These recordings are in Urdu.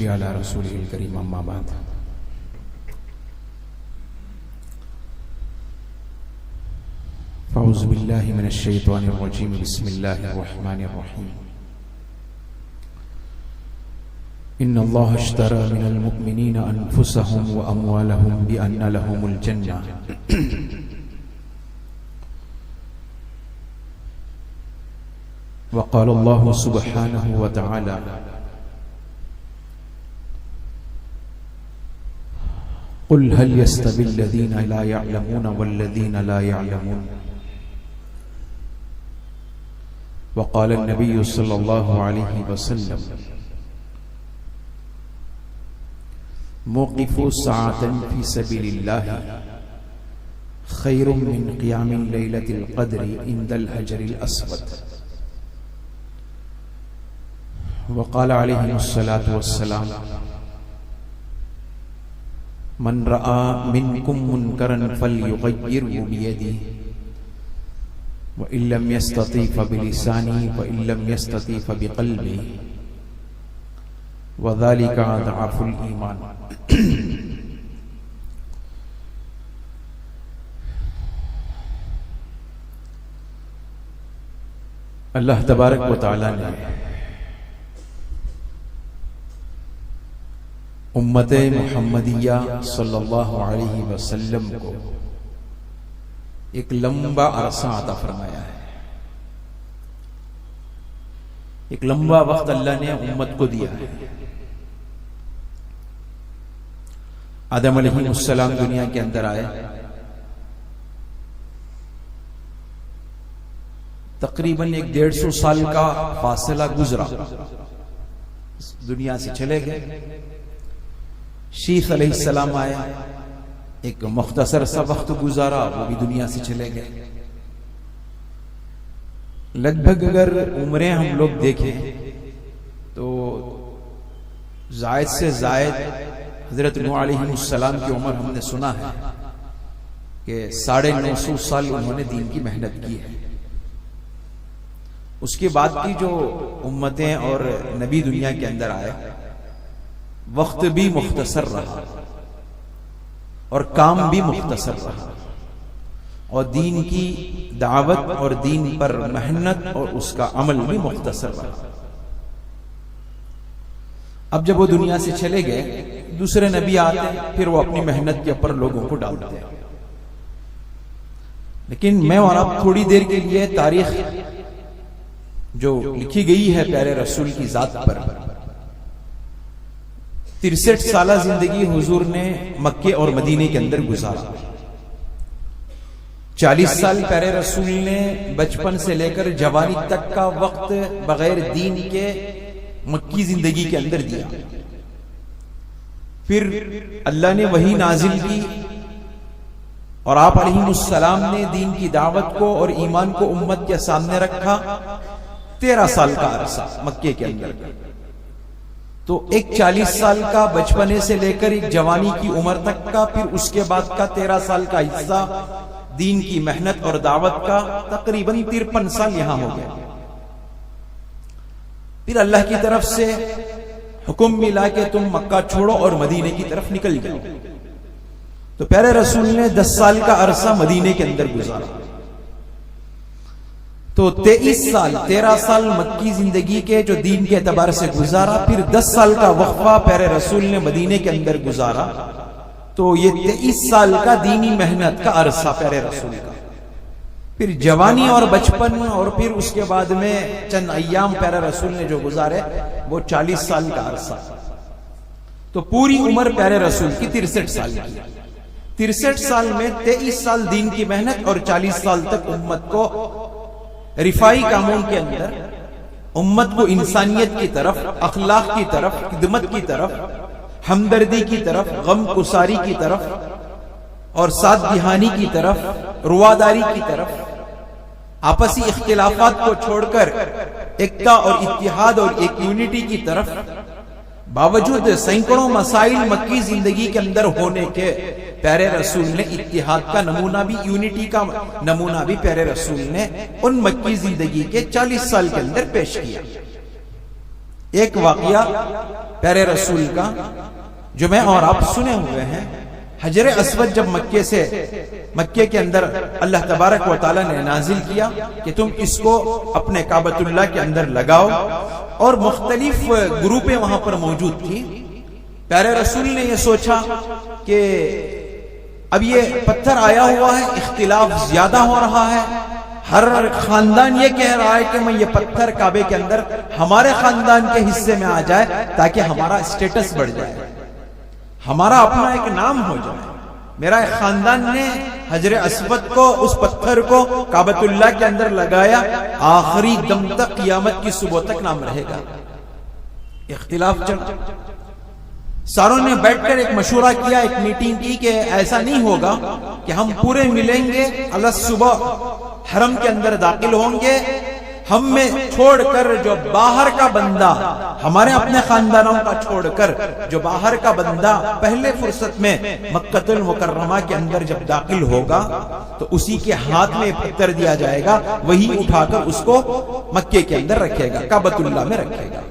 صلی علی رسولہ الکریم اما بعد اعوذ باللہ من الشیطان الرجیم بسم اللہ الرحمن الرحیم ان اللہ اشترى من المؤمنین انفسهم واموالهم بان لهم الجنہ وقال اللہ سبحانہ وتعالی قل هل يستوي الذين لا يعلمون والذين لا يعلمون وقال النبي صلى الله عليه وسلم موقف ساعة في سبيل الله خير من قيام ليلة القدر عند الحجر الأسود وقال عليه الصلاة والسلام من رأى منكم منكرا فليغيره بيده وإن لم يستطع فبلسانه وإن لم يستطع فبقلبه وذلك أضعف الإيمان. اللہ تبارک و تعالی نے امت محمدیہ صلی اللہ علیہ وسلم کو ایک لمبا عرصہ عطا فرمایا ہے. ایک لمبا وقت اللہ نے امت کو دیا ہے. آدم علیہ السلام دنیا کے اندر آئے, تقریباً 150 سال کا فاصلہ گزرا, دنیا سے چلے گئے. شیخ علیہ السلام آئے, ایک مختصر سا وقت گزارا, وہ بھی دنیا سے چلے گئے. لگ بھگ اگر عمریں ہم لوگ دیکھیں تو زائد سے زائد حضرت نوح علیہ السلام کی عمر ہم نے سنا ہے کہ 950 سال انہوں نے دین کی محنت کی ہے. اس کے بعد کی جو امتیں اور نبی دنیا کے اندر آئے, وقت بھی مختصر رہا اور کام بھی مختصر رہا, اور دین کی دعوت اور دین پر محنت اور اس کا عمل بھی مختصر رہا. اب جب وہ دنیا سے چلے گئے, دوسرے نبی آتے, پھر وہ اپنی محنت کے اوپر لوگوں کو ڈالتے. لیکن میں اور آپ تھوڑی دیر کے لیے تاریخ جو لکھی گئی ہے پیارے رسول کی ذات پر, 63 سالہ زندگی حضور نے مکے اور مدینے کے اندر گزارا. 40 سال پیارے رسول نے بچپن سے لے کر جوانی تک کا وقت بغیر دین کے مکی زندگی کے اندر دیا. پھر اللہ نے وحی نازل کی اور آپ علیہ السلام نے دین کی دعوت کو اور ایمان کو امت کے سامنے رکھا. 13 سال کا عرصہ مکے کے اندر. تو ایک 40 سال کا بچپنے سے لے کر ایک جوانی کی عمر تک کا, پھر اس کے بعد کا 13 سال کا حصہ دین کی محنت اور دعوت کا, تقریباً 53 سال یہاں ہو گئے. پھر اللہ کی طرف سے حکم ملا کہ تم مکہ چھوڑو اور مدینے کی طرف نکل جاؤ. تو پیارے رسول نے 10 سال کا عرصہ مدینے کے اندر گزارا. تو 13 سال مکی زندگی کے جو دین کے اعتبار سے گزارا, پھر 10 سال کا وقفہ پیارے رسول نے مدینے کے اندر گزارا. تو یہ 23 سال کا دینی محنت کا عرصہ پیارے رسول کا. پھر جوانی اور بچپن, اور پھر اس کے بعد میں چند ایام پیارے رسول نے جو گزارے وہ 40 سال کا عرصہ. تو پوری عمر پیارے رسول کی 63 سال کی. 63 سال میں 23 سال دین کی محنت اور 40 سال تک امت کو رفائی کاموں کے اندر, امت کو انسانیت کی طرف, اخلاق کی طرف, خدمت کی طرف, ہمدردی کی طرف, غم گساری کی طرف اور ساتھ دہانی کی طرف, رواداری کی طرف, آپسی اختلافات کو چھوڑ کر ایکتا اور اتحاد اور ایک یونٹی کی طرف, باوجود سینکڑوں مسائل مکی زندگی کے اندر ہونے کے پیارے رسول نے اتحاد کا نمونہ بھی, یونٹی کا نمونہ بھی پیارے رسول نے ان مکی زندگی کے 40 سال کے اندر پیش کیا. ایک واقعہ پیارے رسول کا جو میں اور آپ سنے ہوئے ہیں، حجر اسود جب مکے کے اندر اللہ تبارک و تعالی نے نازل کیا کہ تم اس کو اپنے کعبۃ اللہ کے اندر لگاؤ، اور مختلف گروپیں وہاں پر موجود تھی. پیارے رسول نے یہ سوچا کہ اب یہ پتھر آیا ہوا ہے، اختلاف زیادہ ہو رہا ہے، ہر خاندان یہ کہہ رہا ہے کہ میں یہ پتھر کعبے کے اندر ہمارے خاندان کے حصے میں آ جائے تاکہ ہمارا اسٹیٹس بڑھ جائے، ہمارا اپنا ایک نام ہو جائے. میرا ایک خاندان نے حجر اسود کو، اس پتھر کو کعبۃ اللہ کے اندر لگایا، آخری دم تک، قیامت کی صبح تک نام رہے گا. اختلاف چل، ساروں نے بیٹھ کر ایک مشورہ کیا، ایک میٹنگ کی کہ ایسا نہیں ہوگا کہ ہم پورے ملیں گے، اللہ صبح حرم کے اندر داخل ہوں گے، ہم میں چھوڑ کر جو باہر کا بندہ، ہمارے اپنے خاندانوں کا چھوڑ کر جو باہر کا بندہ پہلے فرصت میں مکہ المکرمہ کے اندر جب داخل ہوگا تو اسی کے ہاتھ میں پتھر دیا جائے گا، وہی اٹھا کر اس کو مکے کے اندر رکھے گا، کعبۃ اللہ میں رکھے گا.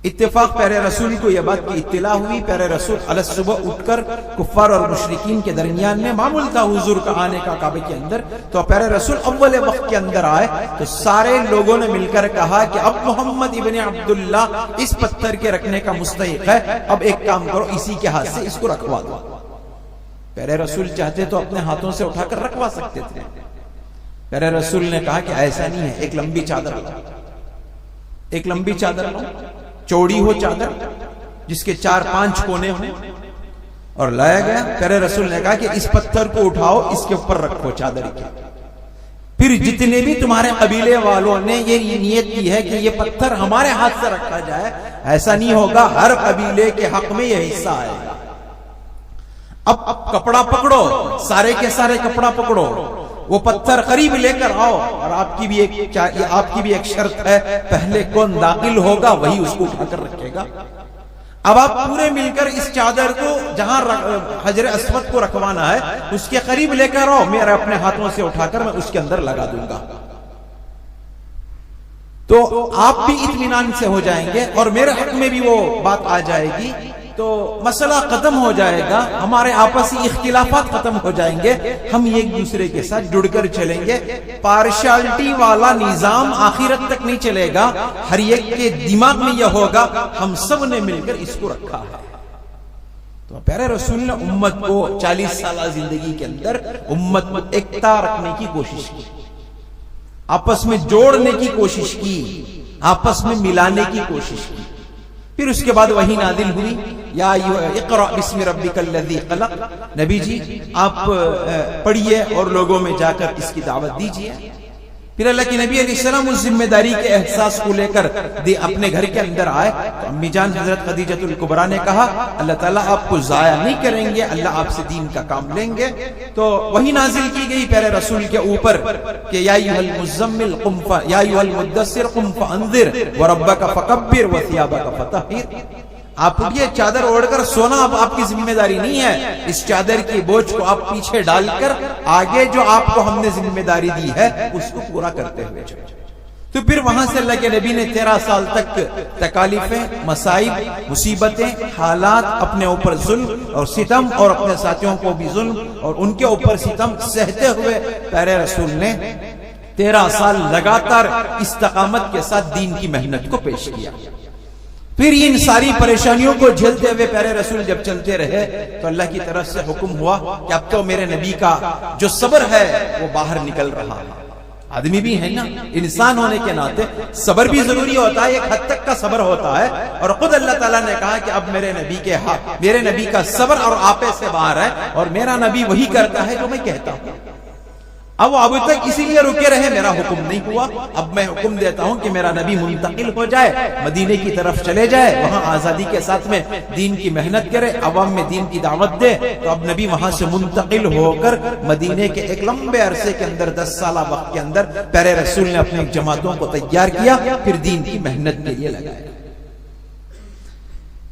اتفاق پیارے رسول کو یہ بات کی اطلاع ہوئی. پیارے رسول علیہ صبح اٹھ کر کفار اور مشرکین کے درمیان میں معمول تھا حضور کا آنے کا کعبے کے اندر، تو پیارے رسول اول وقت کے اندر آئے تو سارے لوگوں نے مل کر کہا کہ اب محمد ابن عبداللہ اس پتھر کے رکھنے کا مستحق ہے، اب ایک کام کرو، اسی کے ہاتھ سے اس کو رکھوا دو. پیارے رسول چاہتے تو اپنے ہاتھوں سے اٹھا کر رکھوا سکتے تھے. پیارے رسول نے کہا کہ ایسا نہیں ہے، ایک لمبی چادر لو، ایک لمبی چادر لو، چوڑی ہو چادر جس کے 4-5 کونے ہوں، اور لایا گیا. پیارے رسول نے کہا کہ اس پتھر کو اٹھاؤ، اس کے اوپر رکھو چادر کی. پھر جتنے بھی تمہارے قبیلے والوں نے یہ نیت کی ہے کہ یہ پتھر ہمارے ہاتھ سے رکھا جائے، ایسا نہیں ہوگا، ہر قبیلے کے حق میں یہ حصہ آئے گا. اب کپڑا پکڑو، سارے کے سارے کپڑا پکڑو، وہ پتھر قریب لے کر آؤ، اور آپ کی بھی ایک شرط ہے، پہلے کون داخل ہوگا وہی اس کو اٹھا کر رکھے گا. اب آپ پورے مل کر اس چادر کو جہاں حجر اسود کو رکھوانا ہے اس کے قریب لے کر آؤ، میرے اپنے ہاتھوں سے اٹھا کر میں اس کے اندر لگا دوں گا. تو آپ بھی اطمینان سے ہو جائیں گے اور میرے حق میں بھی وہ بات آ جائے گی، تو مسئلہ ختم ہو جائے گا، ہمارے آپسی اختلافات ختم ہو جائیں گے، ہم ایک دوسرے کے ساتھ جڑ کر چلیں گے. پارشالٹی والا نظام آخرت تک نہیں چلے گا، ہر ایک کے دماغ میں یہ ہوگا ہم سب نے مل کر اس کو رکھا ہے. تو پیارے رسول نے امت کو 40 سالہ زندگی کے اندر امت کو ایکتا رکھنے کی کوشش کی، آپس میں جوڑنے کی کوشش کی، آپس میں ملانے کی کوشش کی. پھر اس کے بعد وہی نازل ہوئی، یا اقرأ بسم ربک الذی خلق. نبی جی آپ پڑھیے اور لوگوں میں جا کر اس کی دعوت دیجیے. پھر اللہ کے نبی علیہ السلام اس ذمہ داری کے احساس کو لے کر اپنے گھر کے اندر آئے. تو امی جان حضرت خدیجۃ الکبریٰ نے کہا اللہ تعالیٰ آپ کو ضائع نہیں کریں گے، اللہ آپ سے دین کا کام لیں گے. تو وہی نازل کی گئی پیارے رسول کے اوپر کہ یا ایھا المزمل قم یا ایھا المدثر قم فانذر وربک فکبر وثیابک فطہر. آپ یہ چادر اوڑھ کر سونا اب آپ کی ذمہ داری نہیں ہے، اس چادر کی بوجھ کو آپ پیچھے ڈال کر آگے جو آپ کو ہم نے ذمہ داری دی ہے اس کو پورا کرتے ہوئے چلو. تو پھر وہاں سے اللہ کے نبی نے 13 سال تک تکالیفیں، مصائب، مصیبتیں، حالات، اپنے اوپر ظلم اور ستم اور اپنے ساتھیوں کو بھی ظلم اور ان کے اوپر ستم سہتے ہوئے پیارے رسول نے 13 سال لگاتار استقامت کے ساتھ دین کی محنت کو پیش کیا. پھر ان ساری پریشانیوں کو جھیلتے ہوئے پیارے رسول جب چلتے رہے تو اللہ کی طرف سے حکم ہوا کہ اب تو میرے نبی کا جو صبر ہے وہ باہر نکل رہا ہے. آدمی بھی ہے نا، انسان ہونے کے ناطے صبر بھی ضروری ہوتا ہے، ایک حد تک کا صبر ہوتا ہے. اور خود اللہ تعالیٰ نے کہا کہ اب میرے نبی کا صبر اور آپے سے باہر ہے، اور میرا نبی وہی کرتا ہے جو میں کہتا ہوں. اب وہ ابھی تک اسی لیے رکے رہے، میرا حکم نہیں ہوا. اب میں حکم دیتا ہوں کہ میرا نبی منتقل ہو جائے، مدینے کی طرف چلے جائے، وہاں آزادی کے ساتھ میں دین کی محنت کرے، عوام میں دین کی دعوت دے. تو اب نبی وہاں سے منتقل ہو کر مدینے کے ایک لمبے عرصے کے اندر 10 سالہ وقت کے اندر پیارے رسول نے اپنی جماعتوں کو تیار کیا، پھر دین کی محنت کے لیے لگایا.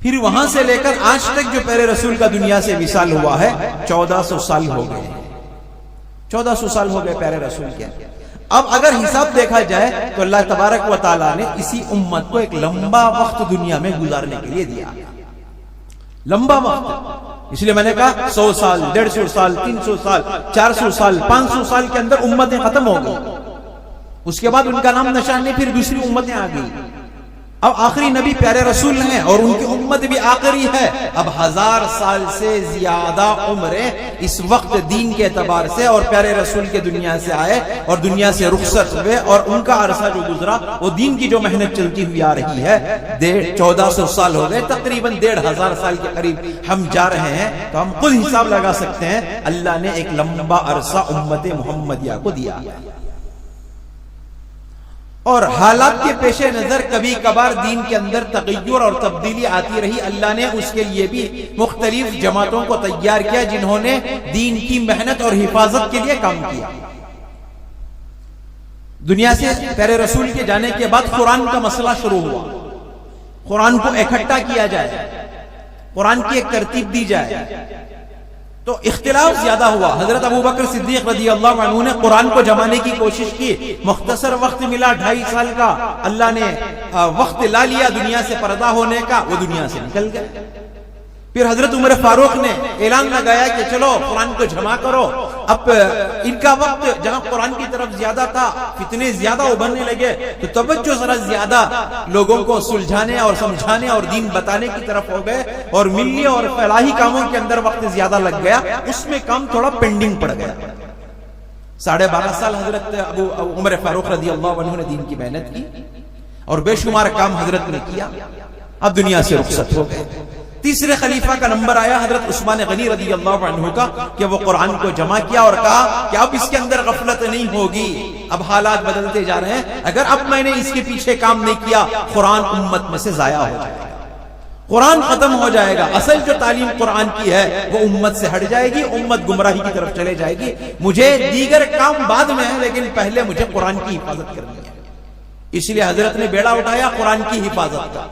پھر وہاں سے لے کر آج تک جو پیارے رسول کا دنیا سے وصال ہوا ہے 1400 سال ہو گئے. 1400 سال ہو گئے پیارے رسول کے. اب اگر حساب دیکھا جائے تو اللہ تبارک و تعالیٰ نے اسی امت کو ایک لمبا وقت دنیا میں گزارنے کے لیے دیا، لمبا وقت. اس لیے میں نے کہا 100 سال 150 سال 300 سال 400 سال 500 سال کے اندر امتیں ختم ہو گئی، اس کے بعد ان کا نام نشان نہیں، پھر دوسری امتیں آ گئی. اب آخری نبی پیارے رسول ہیں اور ان کی امت بھی آخری ہے. اب 1000 سال سے زیادہ عمریں اس وقت دین کے اعتبار سے اور پیارے رسول کے دنیا سے آئے اور دنیا سے رخصت ہوئے، اور ان کا عرصہ جو گزرا وہ دین کی جو محنت چلتی ہوئی آ رہی ہے 1400 سال ہو گئے، تقریباً 1500 سال کے قریب ہم جا رہے ہیں. تو ہم خود حساب لگا سکتے ہیں اللہ نے ایک لمبا عرصہ امت محمدیہ کو دیا. اور حالات کے پیش نظر کبھی کبھار دین کے اندر تغیر اور تبدیلی آتی رہی. اللہ نے اس کے لیے بھی مختلف جماعتوں کو تیار کیا جنہوں نے دین کی محنت اور حفاظت کے لیے کام کیا. دنیا سے پیارے رسول کے جانے کے بعد قرآن کا مسئلہ شروع ہوا، قرآن کو اکٹھا کیا جائے، قرآن کی ایک ترتیب دی جائے. تو اختلاف زیادہ ہوا. حضرت ابوبکر صدیق رضی اللہ عنہ نے قرآن کو جمانے کی کوشش کی، مختصر وقت ملا 2.5 سال کا، اللہ نے وقت لا لیا دنیا سے پردہ ہونے کا، وہ دنیا سے نکل گئے. پھر حضرت عمر فاروق نے اعلان لگایا کہ چلو قرآن کو جمع کرو. اب ان کا وقت جہاں قرآن کی طرف زیادہ تھا، فتنے زیادہ ابھرنے لگے، تو توجہ ذرا زیادہ لوگوں کو سلجھانے اور سمجھانے اور دین بتانے کی طرف ہو گئے، اور ملی اور فلاحی کاموں کے اندر وقت زیادہ لگ گیا، اس میں کام تھوڑا پینڈنگ پڑ گیا. 12.5 سال حضرت عمر فاروق رضی اللہ عنہ نے دین کی محنت کی اور بے شمار کام حضرت نے کیا. اب دنیا سے رخصت ہو گئے. تیسرے خلیفہ کا نمبر آیا حضرت عثمان غنی رضی اللہ عنہ کا کہ وہ قرآن کو جمع کیا اور کہا کہ اب اس کے اندر غفلت نہیں ہوگی، اب حالات بدلتے جا رہے ہیں، اگر اب میں نے اس کے پیچھے کام نہیں کیا قرآن امت میں سے ضائع ہو جائے گا، قرآن ختم ہو جائے گا، اصل جو تعلیم قرآن کی ہے وہ امت سے ہٹ جائے گی، امت گمراہی کی طرف چلے جائے گی. مجھے دیگر کام بعد میں ہے لیکن پہلے مجھے قرآن کی حفاظت کرنی ہے. اس لیے حضرت نے بیڑا اٹھایا قرآن کی حفاظت کا.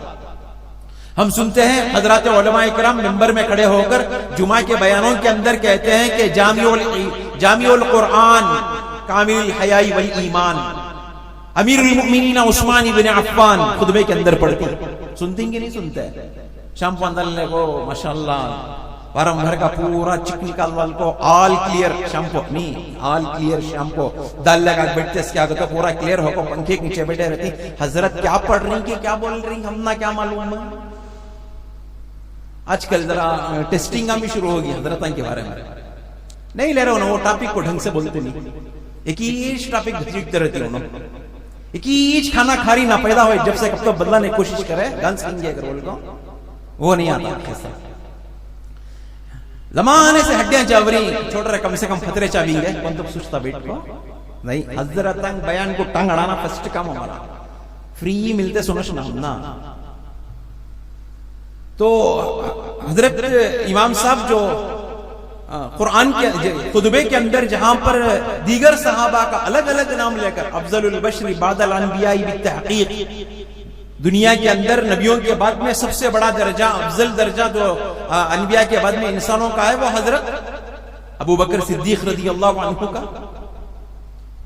ہم سنتے ہیں حضرات علماء کرام منبر میں کھڑے ہو کر جمعہ کے بیانوں کے اندر کہتے ہیں کہ جامع القرآن کامل الحیاء والایمان امیر المؤمنین عثمان بن عفان خطبے کے اندر پڑھتے ہیں. سنتے ہیں کہ نہیں سنتے؟ شام کو اندر کو ماشاءاللہ وارم بھر کا پورا چک نکال وال کو آل کلیئر شام کو نہیں آل کلیئر شام کو دال لگا بیٹھتے اس کے آگے تو پورا کلیئر ہو کو پنکھے کے نیچے بیٹھے رہتی. حضرت کیا پڑھ رہی کہ کیا بول رہی ہم نہ کیا معلوم. آج کل ذرا ٹیسٹنگ بھی شروع ہوگی حضرت کے بارے میں. نہیں لے رہے انہوں وہ ٹاپک کو ڈھنگ سے بولتے نہیں، ایک ہی ٹاپک جیتتے رہتی انہوں، ایک ہی کھانا کھاری نہ پیدا ہوئے جب سے کب تک بدلانے کی کوشش کرے گنس کھیں گے اگر بول کو وہ نہیں آتا. زمانے سے ہڈیاں چاوری چھوڑ رہے کم سے کم خطرے چاوی گئے کون تو سوچتا بیٹھ کو نہیں. حضرت بیان کو ٹانگ اڑانا فرسٹ کام ہمارا فری ملتے سننا نا. تو حضرت امام صاحب جو قرآن کے خطبے کے اندر جہاں پر دیگر صحابہ کا الگ الگ نام لے کر افضل البشر بعد الانبیاء بالتحقیق، دنیا کے اندر نبیوں کے بعد میں سب سے بڑا درجہ افضل درجہ جو انبیاء کے بعد میں انسانوں کا ہے وہ حضرت ابوبکر صدیق رضی اللہ عنہ کا.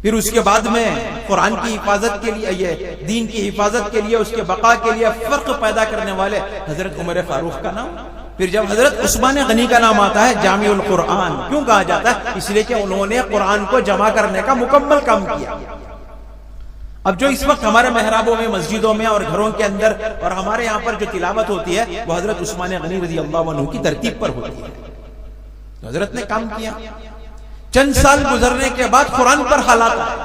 پھر اس کے بعد میں قرآن کی حفاظت کے لیے یہ دین کی حفاظت کے لیے اس کے بقا کے لیے فرق پیدا کرنے والے حضرت عمر فاروق کا نام. پھر جب حضرت عثمان غنی کا نام آتا ہے جامع القرآن کیوں کہا جاتا ہے؟ اس لیے کہ انہوں نے قرآن کو جمع کرنے کا مکمل کام کیا. اب جو اس وقت ہمارے محرابوں میں مسجدوں میں اور گھروں کے اندر اور ہمارے یہاں پر جو تلاوت ہوتی ہے وہ حضرت عثمان غنی رضی اللہ عنہ کی ترتیب پر ہوتی ہے. تو حضرت نے کام کیا. چند سال گزرنے کے بعد قرآن پر حالات آئے،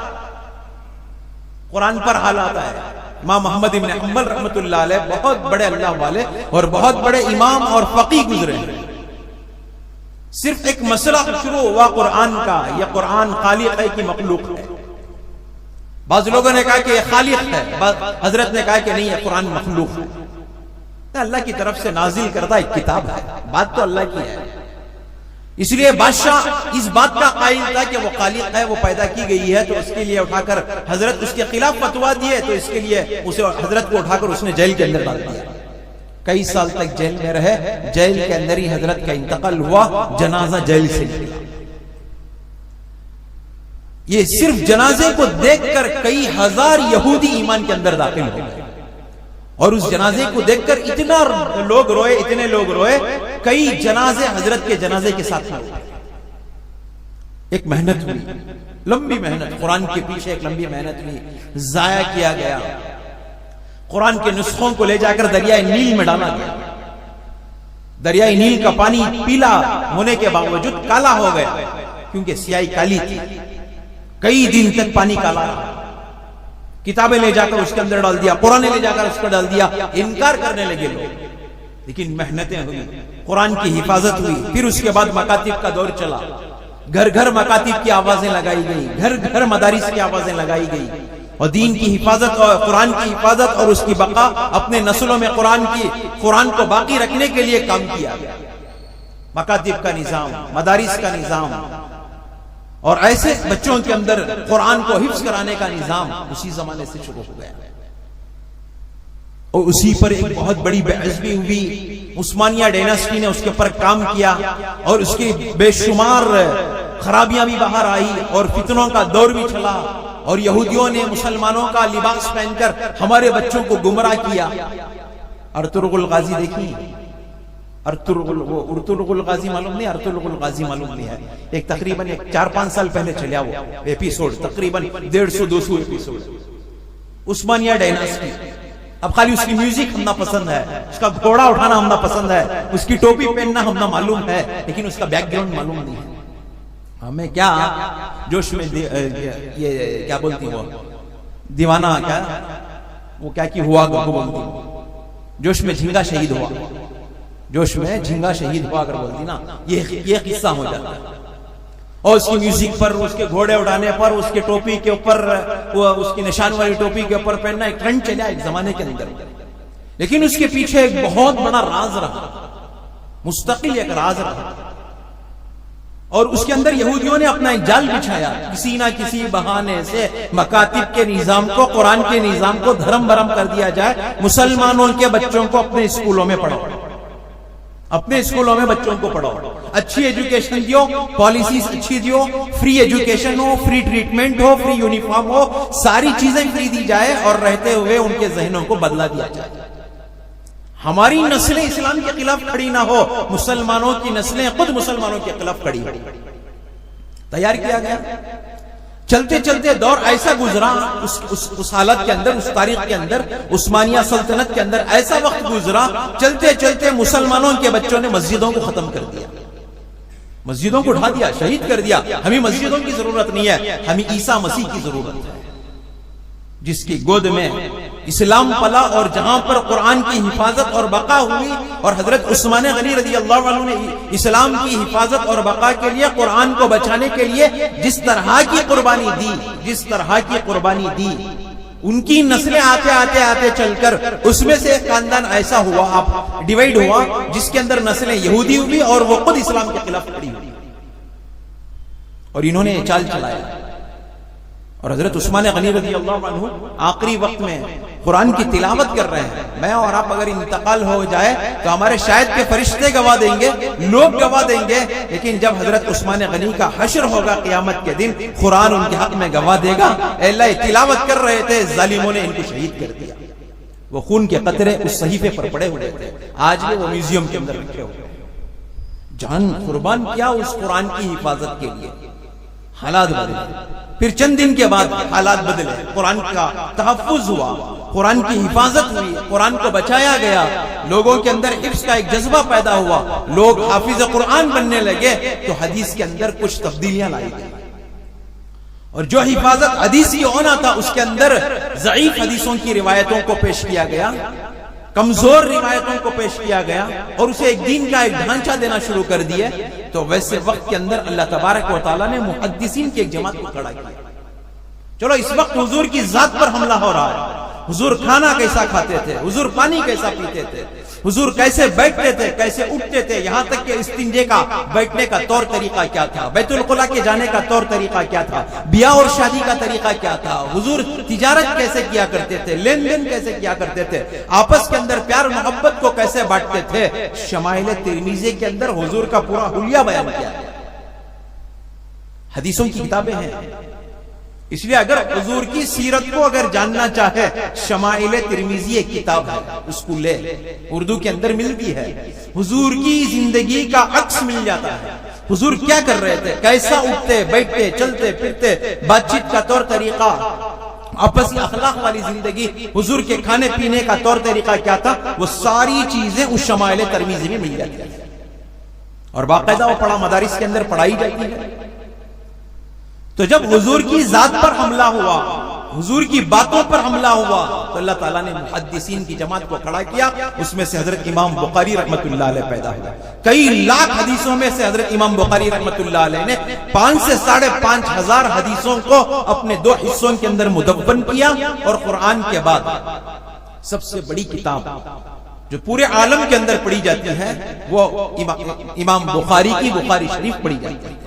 قرآن پر حالات آئے. امام محمد بن حنبل رحمۃ اللہ علیہ بہت بڑے اللہ والے اور بہت بڑے امام اور فقیہ گزرے ہیں. صرف ایک مسئلہ شروع ہوا قرآن کا، یہ قرآن خالق ہے کہ مخلوق ہے. بعض لوگوں نے کہا کہ یہ خالق ہے، حضرت نے کہا کہ نہیں یہ قرآن مخلوق ہے. اللہ کی طرف سے نازل کردہ ایک کتاب ہے، بات تو اللہ کی ہے. اس لیے بادشاہ اس بات کا قائل تھا کہ وہ خالق ہے، وہ پیدا کی گئی ہے، تو اس کے لیے اٹھا کر حضرت اس کے خلاف فتویٰ دیے تو اس کے لیے اسے حضرت کو اٹھا کر اس نے جیل کے اندر ڈال دیا. کئی سال تک جیل میں رہے، جیل کے اندر ہی حضرت کا انتقال ہوا، جنازہ جیل سے نکلا. یہ صرف جنازے کو دیکھ کر کئی ہزار یہودی ایمان کے اندر داخل ہو گئے، اور اس جنازے کو دیکھ کر اتنے لوگ روئے، کئی جنازے حضرت کے جنازے کے ساتھ ہوئے۔ ایک محنت ہوئی، لمبی محنت، قرآن کے پیچھے ایک لمبی محنت ہوئی، ضائع کیا گیا۔ قرآن کے نسخوں کو لے جا کر دریائے نیل میں ڈالا گیا، دریائے نیل کا پانی پیلا ہونے کے باوجود کالا ہو گیا، کیونکہ سیاہی کالی تھی، کئی دن تک پانی کالا رہا۔ کتابیں لے جا کر اس کے اندر ڈال دیا، قرآن لے جا کر اس کو ڈال دیا، انکار کرنے لگے لوگ، لیکن محنتیں ہوئی، قرآن کی حفاظت ہوئی۔ پھر اس کے بعد مکاتب کا دور چلا، گھر گھر مکاتب کی آوازیں لگائی گئی، گھر گھر مدارس کی آوازیں لگائی گئی، اور دین کی حفاظت اور قرآن کی حفاظت اور اس کی بقا، اپنے نسلوں میں قرآن کو باقی رکھنے کے لیے کام کیا گیا۔ مکاتب کا نظام، مدارس کا نظام، اور ایسے بچوں کے اندر قرآن کو حفظ کرانے کا نظام اسی زمانے سے شروع ہو گیا، اور اسی پر ایک بہت بڑی بے عزمی ہوئی۔ عثمانیہ ڈائناسٹی نے اس کے پر کام کیا، اور اس کی بے شمار خرابیاں بھی باہر آئی، اور فتنوں کا دور بھی چلا، اور یہودیوں نے مسلمانوں کا لباس پہن کر ہمارے بچوں کو گمراہ کیا۔ ارطغرل غازی دیکھیں، ارطغرل غازی معلوم نہیں، ارطغرل غازی معلوم نہیں ہے، ایک تقریباً 4-5 سال پہلے چلیا وہ ایپیسوڈ، تقریباً 150-200 ایپیسوڈ، عثمانیہ ڈائناسٹی۔ اب خالی اس کی میوزک ہم نہ پسند ہے، اس کا گھوڑا اٹھانا ہم نہ پسند ہے، اس کی ٹوپی پہننا ہم نہ معلوم ہے، لیکن اس کا بیک گراؤنڈ معلوم نہیں ہے۔ ہمیں کیا جوش میں یہ کیا بولتی وہ دیوانہ، کیا وہ کیا کی ہوا کو بولتی، جوش میں جھینگا شہید ہوا، جوش میں جھینگا شہید ہوا اگر بولتی نا، یہ قصہ ہو جاتا ہے۔ اور اس کی میوزک پر، اس کے گھوڑے اڑانے پر، اس کے ٹوپی کے اوپر، اس کی نشان والی ٹوپی کے اوپر پہننا ایک ٹرینڈ چلا ایک زمانے کے اندر، لیکن اس کے پیچھے ایک بہت بڑا راز رہا، مستقل ایک راز رہا، اور اس کے اندر یہودیوں نے اپنا ایک جال بچھایا، کسی نہ کسی بہانے سے مکاتب کے نظام کو، قرآن کے نظام کو دھرم برم کر دیا جائے، مسلمانوں کے بچوں کو اپنے اسکولوں میں پڑھاؤ، اپنے اسکولوں میں بچوں کو پڑھاؤ، اچھی ایجوکیشن دیو، پالیسیز اچھی دیو، فری ایجوکیشن ہو، فری ٹریٹمنٹ ہو، فری یونیفارم ہو، ساری چیزیں فری دی جائے، اور رہتے ہوئے ان کے ذہنوں کو بدلا دیا جائے۔ ہماری نسلیں اسلام کے خلاف کھڑی نہ ہو، مسلمانوں کی نسلیں خود مسلمانوں کے خلاف کھڑی ہو۔ تیار کیا گیا، چلتے چلتے دور ایسا گزرا، اس حالت کے اندر، اس تاریخ کے اندر، عثمانیہ سلطنت کے اندر ایسا وقت گزرا، چلتے چلتے مسلمانوں کے بچوں نے مسجدوں کو ختم کر دیا، مسجدوں کو اٹھا دیا، شہید کر دیا۔ ہمیں مسجدوں کی ضرورت نہیں ہے، ہمیں عیسیٰ مسیح کی ضرورت ہے، جس کی گود میں اسلام پلا، اور جہاں پر قرآن کی حفاظت اور بقا ہوئی، اور حضرت عثمان غنی رضی اللہ عنہ نے اسلام کی حفاظت اور بقا کے لیے، قرآن کو بچانے کے لیے جس طرح کی قربانی دی، ان کی نسلیں آتے چل کر اس میں سے ایک خاندان ایسا ہوا، آپ ڈیوائیڈ ہوا، جس کے اندر نسلیں یہودی ہوئی، اور وہ خود اسلام کے خلاف کھڑی ہوئی، اور انہوں نے چال چلایا۔ اور حضرت عثمان غنی رضی اللہ عنہ آخری وقت میں قرآن کی تلاوت کر رہے ہیں۔ میں اور آپ اگر انتقال ہو جائے تو ہمارے شاید کے فرشتے گواہ دیں گے، لوگ گواہ دیں گے، لیکن جب حضرت عثمان غنی کا حشر ہوگا قیامت کے دن، قرآن ان کے حق میں گواہ دے گا، اے اللہ تلاوت کر رہے تھے، ظالموں نے ان کو شہید کر دیا۔ وہ خون کے قطرے اس صحیفے پر پڑے ہوئے تھے، آج بھی وہ میوزیم کے اندر رکھے ہوئے، جان قربان کیا اس قرآن کی حفاظت کے لیے۔ حالات بدلے، پھر چند دن کے بعد حالات بدلے، قرآن کا تحفظ ہوا، قرآن کی حفاظت ہوئی، قرآن کو بچایا گیا، لوگوں کے اندر حفظ کا ایک جذبہ پیدا ہوا، لوگ حافظ قرآن بننے لگے، تو حدیث کے اندر کچھ تبدیلیاں لائی گئی، اور جو حفاظت حدیث کی ہونا تھا اس کے اندر ضعیف حدیثوں کی روایتوں کو پیش کیا گیا، کمزور روایتوں کو پیش کیا گیا، اور اسے ایک دین کا ایک ڈھانچہ دینا شروع کر دیا۔ تو ویسے وقت کے اندر اللہ تبارک و تعالیٰ نے محدثین کی ایک جماعت کو کھڑا کیا۔ چلو اس وقت حضور کی ذات پر حملہ ہو رہا ہے، حضور کھانا کیسا کھاتے تھے، حضور پانی کیسا پیتے تھے، حضور کیسے بیٹھتے تھے، کیسے اٹھتے تھے، یہاں تک کہ استنجے کا بیٹھنے کا طور طریقہ کیا تھا، بیت الخلا کے جانے کا طور طریقہ کیا تھا، بیاہ اور شادی کا طریقہ کیا تھا، حضور تجارت کیسے کیا کرتے تھے، لین دین کیسے کیا کرتے تھے، آپس کے اندر پیار محبت کو کیسے بانٹتے تھے، شمائل ترمذی کے اندر حضور کا پورا حلیہ بیان کیا ہے۔ حدیثوں کی کتابیں ہیں، اس لیے اگر حضور کی سیرت کو اگر جاننا چاہے، شمائل ترمذی ایک کتاب ہے، اس کو لے، اردو کے اندر ملتی ہے، حضور کی زندگی کا عکس مل جاتا ہے، حضور کیا کر رہے تھے، کیسا اٹھتے بیٹھتے چلتے پھرتے، بات چیت کا طور طریقہ، آپسی اخلاق والی زندگی، حضور کے کھانے پینے کا طور طریقہ کیا تھا، وہ ساری چیزیں اس شمائل ترمذی میں مل جاتی ہیں، اور باقاعدہ وہ پڑھا مدارس کے اندر پڑھائی جاتی ہے۔ تو جب حضور کی ذات پر حملہ ہوا، حضور کی باتوں پر حملہ ہوا، تو اللہ تعالیٰ نے محدثین کی جماعت کو کھڑا کیا، اس میں سے حضرت امام بخاری رحمت اللہ علیہ پیدا ہوا۔ کئی لاکھ حدیثوں میں سے حضرت امام بخاری رحمت اللہ علیہ نے 5 سے 5.5 ہزار حدیثوں کو اپنے 2 حصوں کے اندر مدون کیا، اور قرآن کے بعد سب سے بڑی کتاب جو پورے عالم کے اندر پڑھی جاتی ہے وہ امام بخاری کی بخاری شریف پڑھی جاتی ہے۔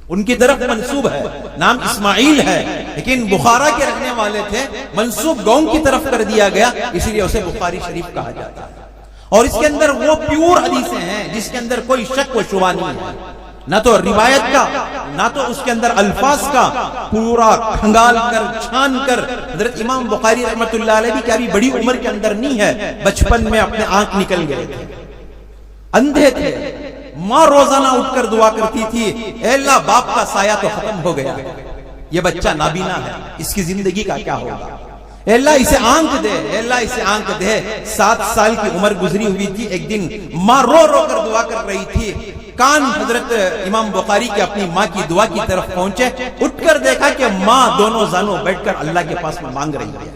ان کی طرف منسوب ہے، نام اسماعیل ہے، لیکن بخارا کے رہنے والے تھے، منسوب گاؤں کی طرف کر دیا گیا، اس لیے اسے بخاری شریف کہا جاتا ہے۔ اور اس کے اندر وہ پیور حدیثیں ہیں جس کے اندر کوئی شک و شبہ نہیں ہے، نہ تو روایت کا، نہ تو اس کے اندر الفاظ کا، پورا کھنگال کر چھان کر۔ حضرت امام بخاری رحمت اللہ علیہ بھی کیا بھی بڑی عمر کے اندر نہیں ہے، بچپن میں اپنے آنکھ نکل گئے تھے، اندھے تھے، ماں روزانہ اٹھ کر دعا کرتی تھی، اے اللہ باپ کا سایہ تو ختم ہو گیا، یہ بچہ نابینا ہے، اس کی زندگی کا کیا ہوگا، اے اللہ اسے آنکھ دے، اے اللہ اسے آنکھ دے۔ 7 سال کی عمر گزری ہوئی تھی، ایک دن ماں رو رو کر دعا کر رہی تھی، کان حضرت امام بخاری کے اپنی ماں کی دعا کی طرف پہنچے، اٹھ کر دیکھا کہ ماں دونوں زانوں بیٹھ کر اللہ کے پاس میں مانگ رہی ہے۔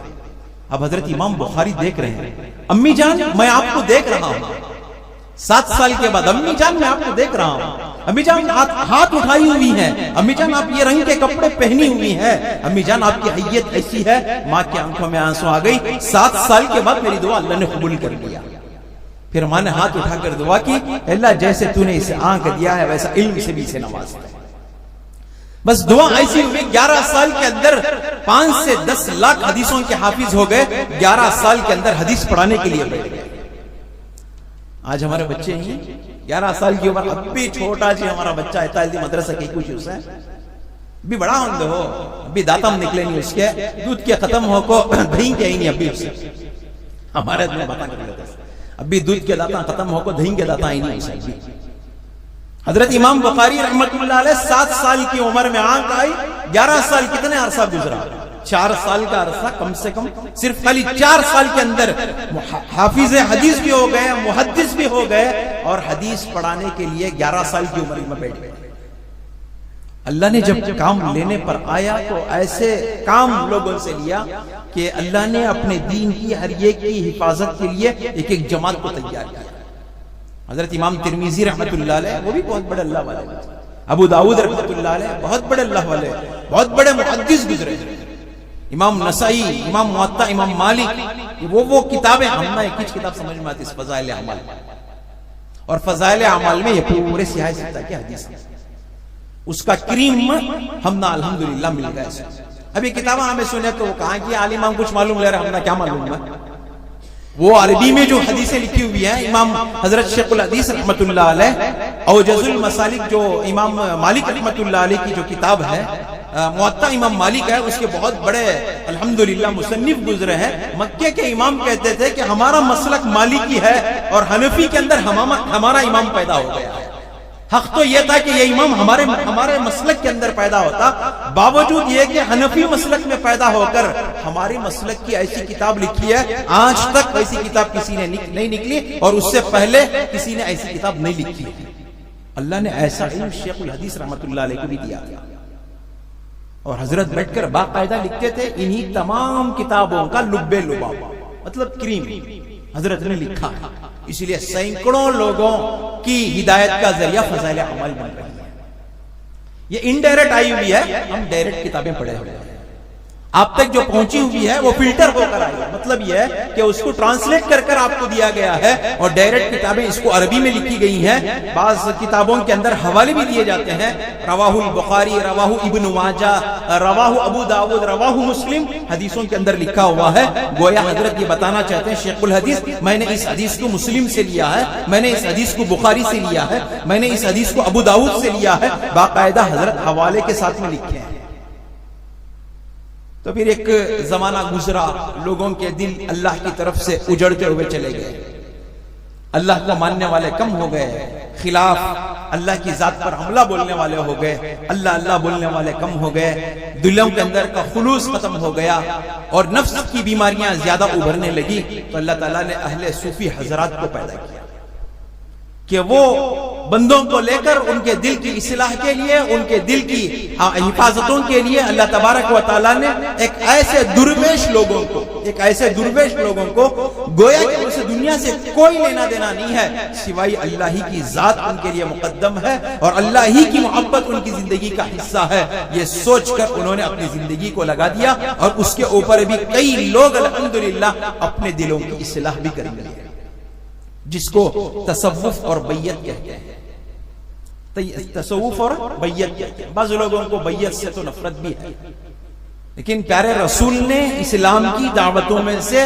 اب حضرت امام بخاری دیکھ رہے ہیں، امی جان میں آپ کو دیکھ رہا ہوں، 7 سال کے بعد امی جان میں آپ کو دیکھ رہا ہوں، امی جان ہاتھ اٹھائی ہوئی ہیں، امی جان آپ یہ رنگ کے کپڑے پہنی ہوئی ہیں، امی جان آپ کی حیت ایسی ہے۔ ماں کی آنکھوں میں آنسو آ گئی، 7 سال کے بعد میری دعا اللہ نے قبول کر لیا۔ پھر ماں نے ہاتھ اٹھا کر دعا کی، اللہ جیسے تو نے اسے آنکھ دیا ہے ویسا علم سے بھی اسے نواز دے۔ بس دعا ایسی ہوئی، 11 سال کے اندر 5 سے 10 لاکھ حدیثوں کے حافظ ہو گئے، 11 سال کے اندر حدیث پڑھانے کے لیے بیٹھ گئے۔ آج ہمارے بچے ہیں 11 سال کی عمر، اب بھی چھوٹا جی ہمارا بچہ ہے، تعلیمی مدرسہ کی کچھ اس ہے، بھی بڑا ہوندے ہو، ابھی داتم نکلے نہیں اس کے، دودھ کے ختم ہو کو دہی کے ہی نہیں ابھی اسے، ہمارے دن بتا کر لیتے ہیں ابھی دودھ کے داتا ختم ہو کو دہی کے داتا ہی نہیں اسے۔ حضرت امام بخاری رحمت اللہ علیہ 7 سال کی عمر میں آنکھ آئی، 11 سال کتنے عرصہ گزرا، 4 سال کا عرصہ کم سے کم، صرف خالی 4 سال کے اندر حافظ حدیث بھی ہو گئے، محدث بھی ہو گئے، اور حدیث پڑھانے کے لیے 11 سال کی عمر میں بیٹھ گئے۔ اللہ نے جب کام لینے پر آیا تو ایسے کام لوگوں سے لیا کہ اللہ نے اپنے دین کی ہر ایک کی حفاظت کے لیے ایک ایک جماعت کو تیار کیا۔ حضرت امام ترمذی رحمت اللہ علیہ وہ بھی بہت بڑے اللہ والے، ابو داؤد رحمت اللہ علیہ بہت بڑے اللہ والے، بہت بڑے محدث گزرے، امام نسائی، امام موطا، امام مالک، وہ کتابیں ہم نے کچھ کتاب سمجھ میں آتی اس فضائل اعمال، اور فضائل اعمال میں یہ پورے سیاہ ستہ کی حدیث ہے، اس کا کریم ہم نے الحمدللہ مل گئے۔ ابھی کتابیں ہمیں سنے تو کہاں کی عالم ہم کچھ معلوم لے رہے، ہم نے کیا معلوم ہے، وہ عربی میں جو حدیثیں لکھی ہوئی ہیں، امام حضرت شیخ الحدیث رحمت اللہ علیہ اوجز المسالک جو امام مالک رحمت اللہ علیہ کی جو کتاب ہے، موطا امام مالک ہے، اس کے بہت بڑے الحمدللہ مصنف گزرے ہیں۔ مکے کے امام کہتے تھے کہ ہمارا مسلک مالکی ہے اور حنفی کے اندر ہمارا امام پیدا ہو گیا ہے۔ حق تو یہ تھا کہ یہ امام ہمارے مسلک کے اندر پیدا ہوتا، باوجود یہ کہ حنفی مسلک میں پیدا ہو کر ہماری مسلک کی ایسی کتاب لکھی ہے، آج تک ایسی کتاب کسی نے نہیں نکلی، اور اس سے پہلے کسی نے ایسی کتاب نہیں لکھی۔ اللہ نے ایسا علم شیخ الحدیث رحمت اللہ علیہ کو بھی دیا، اور حضرت بیٹھ کر باقاعدہ لکھتے تھے انہی تمام کتابوں کا لبے لباب، مطلب کریم حضرت نے لکھا ہے، اس لیے سینکڑوں لوگوں کی ہدایت کا ذریعہ فضائل اعمال بن رہی ہے۔ یہ انڈائریکٹ آئی ہوئی ہے، ہم ڈائریکٹ کتابیں پڑھے ہوئے ہیں، آپ تک جو پہنچی ہوئی ہے وہ فلٹر ہو کر آئی ہے، مطلب یہ ہے کہ اس کو ٹرانسلیٹ کر کر آپ کو دیا گیا ہے، اور ڈائریکٹ کتابیں اس کو عربی میں لکھی گئی ہیں۔ بعض کتابوں کے اندر حوالے بھی دیے جاتے ہیں، رواہ البخاری، رواہ ابن ماجہ، رواہ ابو داؤد، رواہ مسلم، حدیثوں کے اندر لکھا ہوا ہے۔ گویا حضرت یہ بتانا چاہتے ہیں شیخ الحدیث، میں نے اس حدیث کو مسلم سے لیا ہے، میں نے اس حدیث کو بخاری سے لیا ہے، میں نے اس حدیث کو ابو داؤد سے لیا ہے، باقاعدہ حضرت حوالے کے ساتھ میں لکھے ہیں۔ تو پھر ایک زمانہ گزرا، لوگوں کے دل اللہ کی طرف سے اجڑتے ہوئے چلے گئے، اللہ کو ماننے والے کم ہو گئے، خلاف اللہ کی ذات پر حملہ بولنے والے ہو گئے، اللہ اللہ بولنے والے کم ہو گئے، دلوں کے اندر کا خلوص ختم ہو گیا اور نفس کی بیماریاں زیادہ ابھرنے لگی۔ تو اللہ تعالیٰ نے اہل صوفی حضرات کو پیدا کیا کہ وہ بندوں کو لے کر ان کے دل کی اصلاح کے لیے، ان کے دل کی حفاظتوں کے لیے اللہ تبارک و تعالیٰ نے ایک ایسے درویش لوگوں کو گویا کہ اسے دنیا سے کوئی لینا دینا نہیں ہے سوائے اللہ ہی کی ذات ان کے لیے مقدم ہے اور اللہ ہی کی محبت ان کی زندگی کا حصہ ہے، یہ سوچ کر انہوں نے اپنی زندگی کو لگا دیا اور اس کے اوپر بھی کئی لوگ الحمدللہ اپنے دلوں کی اصلاح بھی کریں گے، جس کو تصوف اور بیعت کہتے ہیں۔ تصوف اور بیعت کہتے ہیں۔ بعض لوگوں کو بیعت سے تو نفرت بھی ہے، لیکن پیارے رسول نے اسلام کی دعوتوں میں سے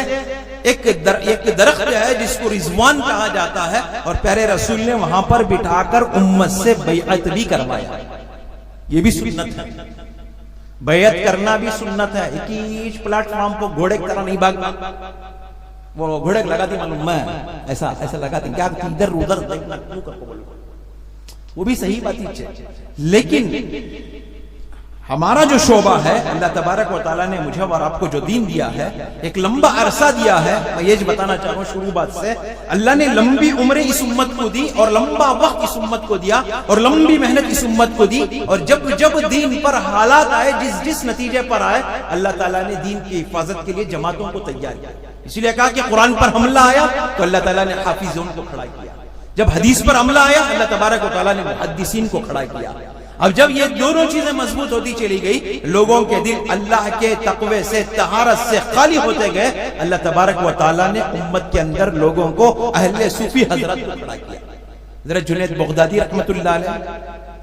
ایک درخت ہے جس کو رضوان کہا جاتا ہے، اور پیارے رسول نے وہاں پر بٹھا کر امت سے بیعت بھی کروایا، یہ بھی سنت ہے، بیعت کرنا بھی سنت ہے۔ ایک ہی پلیٹ فارم کو گھوڑے کی طرح نہیں بھاگنا، وہ گھوڑے لگاتی معلوم میں ایسا لگاتی کیا ادھر ادھر دیکھنا، وہ بھی صحیح بات ہے، لیکن ہمارا جو شعبہ ہے اللہ تبارک و تعالیٰ نے مجھے اور آپ کو جو دین دیا ہے، ایک لمبا عرصہ دیا ہے۔ میں یہ بتانا چاہوں گا شروع بات سے، اللہ نے لمبی عمریں اس امت کو دی اور لمبا وقت اس امت کو دیا اور لمبی محنت اس امت کو دی، اور جب دین پر حالات آئے، جس نتیجے پر آئے، اللہ تعالیٰ نے دین کی حفاظت کے لیے جماعتوں کو تیار کیا۔ اس لیے کہا کہ قرآن پر حملہ آیا تو اللہ تعالیٰ نے حافظوں کو کھڑا کیا، جب حدیث پر حملہ آیا اللہ تبارک و تعالیٰ نے محدثین کو کھڑا کیا۔ اب جب یہ دونوں چیزیں مضبوط ہوتی چلی گئی، لوگوں کے دل اللہ کے تقوی سے، طہارت سے خالی ہوتے گئے، اللہ تبارک و تعالیٰ نے امت کے اندر لوگوں کو اہل صوفی حضرت کو کھڑا کیا۔ حضرت جنید بغدادی رحمت اللہ علیہ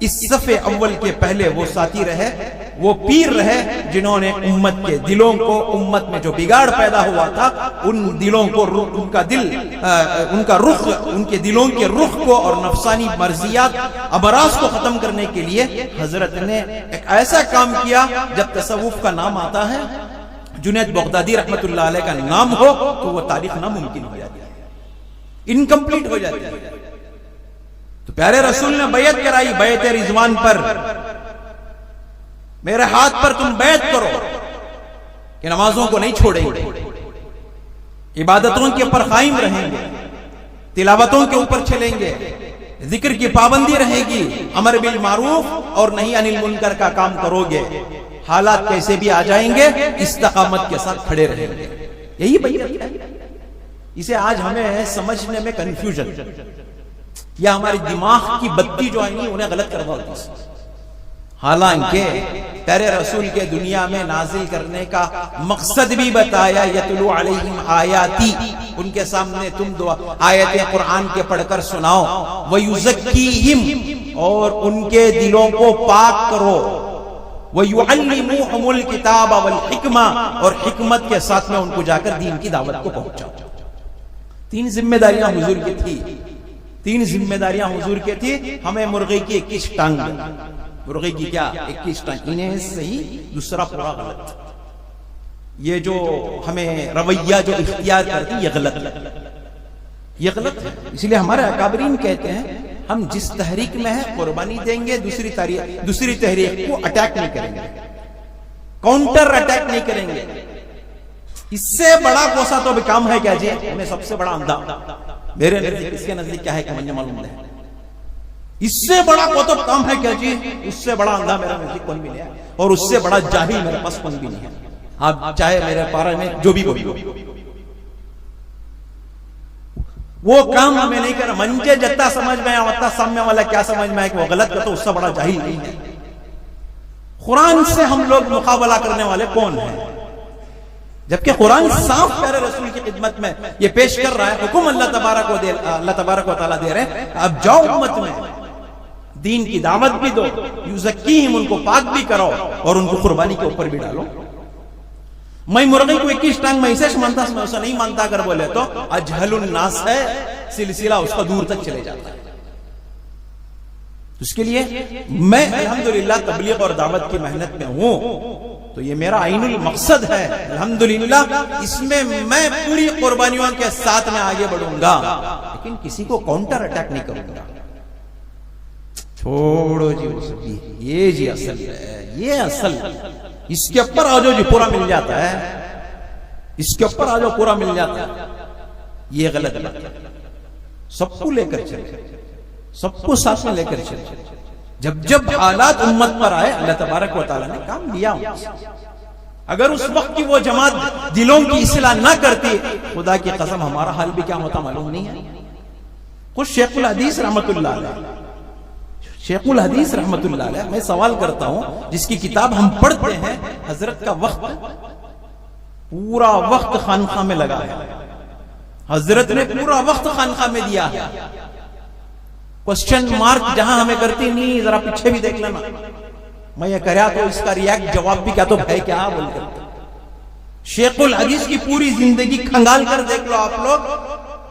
اس صف اول کے پہلے وہ ساتھی رہے، وہ پیر رہے جنہوں نے امت کے دلوں کو، امت میں جو بگاڑ پیدا ہوا تھا ان دلوں کو، ان کے دلوں کے رخ کو اور نفسانی مرضیات امراض کو ختم کرنے کے لیے حضرت نے ایک ایسا کام کیا، جب تصوف کا نام آتا ہے، جنید بغدادی رحمت اللہ علیہ کا نام ہو تو وہ تاریخ ناممکن ہو جاتی ہے، انکمپلیٹ ہو جاتی ہے۔ تو پیارے رسول نے بیعت کرائی، بیعت رضوان پر، میرے ہاتھ پر تم بیعت کرو کہ نمازوں کو نہیں چھوڑیں گے، عبادتوں کے اوپر قائم رہیں گے، تلاوتوں کے اوپر چلیں گے، ذکر کی پابندی رہے گی، امر بالمعروف اور نہی عن المنکر کا کام کرو گے، حالات کیسے بھی آ جائیں گے استقامت کے ساتھ کھڑے رہیں گے۔ یہی بیعت ہے۔ اسے آج ہمیں سمجھنے میں کنفیوژن، یا ہماری دماغ کی بتی جو ہے انہیں غلط کروا ہوتی ہے، حالانکہ پیارے رسول کے دنیا میں نازل کرنے کا مقصد بھی بتایا، یتلو علیہم آیاتی، ان کے سامنے تم دو آیتیں قرآن کے پڑھ کر سناؤ، ویزکیہم، اور ان کے دلوں کو پاک کرو، ویعلموہم الکتاب والحکمہ، اور حکمت کے ساتھ میں ان کو جا کر دین کی دعوت کو پہنچاؤ۔ تین ذمہ داریاں حضور کی تھی، ہمیں مرغی کی 21 ٹانگ، مرغی کی کیا 21 ٹانگ، انہیں صحیح دوسرا پورا غلط، یہ جو ہمیں رویہ جو اختیار کرتی یہ غلط ہے۔ اس لیے ہمارے اکابرین کہتے ہیں ہم جس تحریک میں ہیں قربانی دیں گے، دوسری تحریک کو اٹیک نہیں کریں گے، کاؤنٹر اٹیک نہیں کریں گے۔ اس سے بڑا کوسا تو بھی کام ہے کیا جی؟ ہمیں سب سے بڑا اندھا، میرے نزدیک، اس کے نزدیک کیا ہے کہ مجھے معلوم ہے، اس سے بڑا کوتب کام ہے کیا جی؟ اس سے بڑا اندھا میرے نزدیک کون بھی نہیں ہے، اور اس سے بڑا جاہل میرے پاس کون بھی نہیں ہے، آپ چاہے میرے پارے میں جو بھی کوئی ہو، وہ کام ہمیں نہیں کرنا۔ منجے جتنا سمجھ میں آتا سامنے والا کیا سمجھ میں ہے کہ وہ غلط کرتا، اس سے بڑا جاہل نہیں ہے۔ قرآن سے ہم لوگ مقابلہ کرنے والے کون ہیں؟ جبکہ قرآن صاف پیارے رسول کی خدمت میں یہ پیش کر رہا ہے، حکم اللہ تبارک و تعالیٰ دے رہے ہیں، اب جاؤ امت میں دین کی دعوت بھی دو، یزکیہم، ان کو پاک بھی کرو اور ان کو قربانی کے اوپر بھی ڈالو۔ میں مرغی کو 21 ٹانگ میں اسے مانتا، میں اسے نہیں مانتا اگر بولے تو اجہل الناس ہے، سلسلہ اس کا دور تک چلے جاتا ہے۔ اس کے لیے میں الحمدللہ تبلیغ اور دعوت کی محنت میں ہوں، تو تو یہ میرا عین المقصد ہے الحمدللہ، اس میں میں پوری قربانیوں کے ساتھ میں آگے بڑھوں گا، لیکن کسی کو کاؤنٹر اٹیک نہیں کروں گا۔ چھوڑو جی وہ سب، یہ جی اصل ہے، یہ اصل، اس کے اوپر آ جاؤ جی پورا مل جاتا ہے، اس کے اوپر آ جاؤ پورا مل جاتا ہے، یہ غلط بات ہے۔ سب کو لے کر چلے، سب کو ساتھ میں لے کر چلے، جب جب حالات امت پر آئے اللہ تبارک و تعالیٰ نے کام دیا۔ اگر اس وقت کی وہ جماعت دلوں کی اصلاح نہ کرتی، خدا کی قسم ہمارا حال بھی کیا ہوتا معلوم نہیں ہے۔ خود شیخ الحدیث رحمت اللہ علیہ، شیخ الحدیث رحمت اللہ علیہ، میں سوال کرتا ہوں، جس کی کتاب ہم پڑھتے ہیں، حضرت کا وقت پورا وقت خانقاہ میں لگا ہے، حضرت نے پورا وقت خانقاہ میں دیا ہے۔ کوسچن مارک جہاں ہمیں کرتی نہیں، ذرا پیچھے بھی دیکھ لینا، میں یہ کریا تو اس کا ریاکٹ جواب بھی کیا تو بھائی کیا بول کر۔ شیخ الحدیث کی پوری زندگی کھنگال کر دیکھ لو آپ لوگ،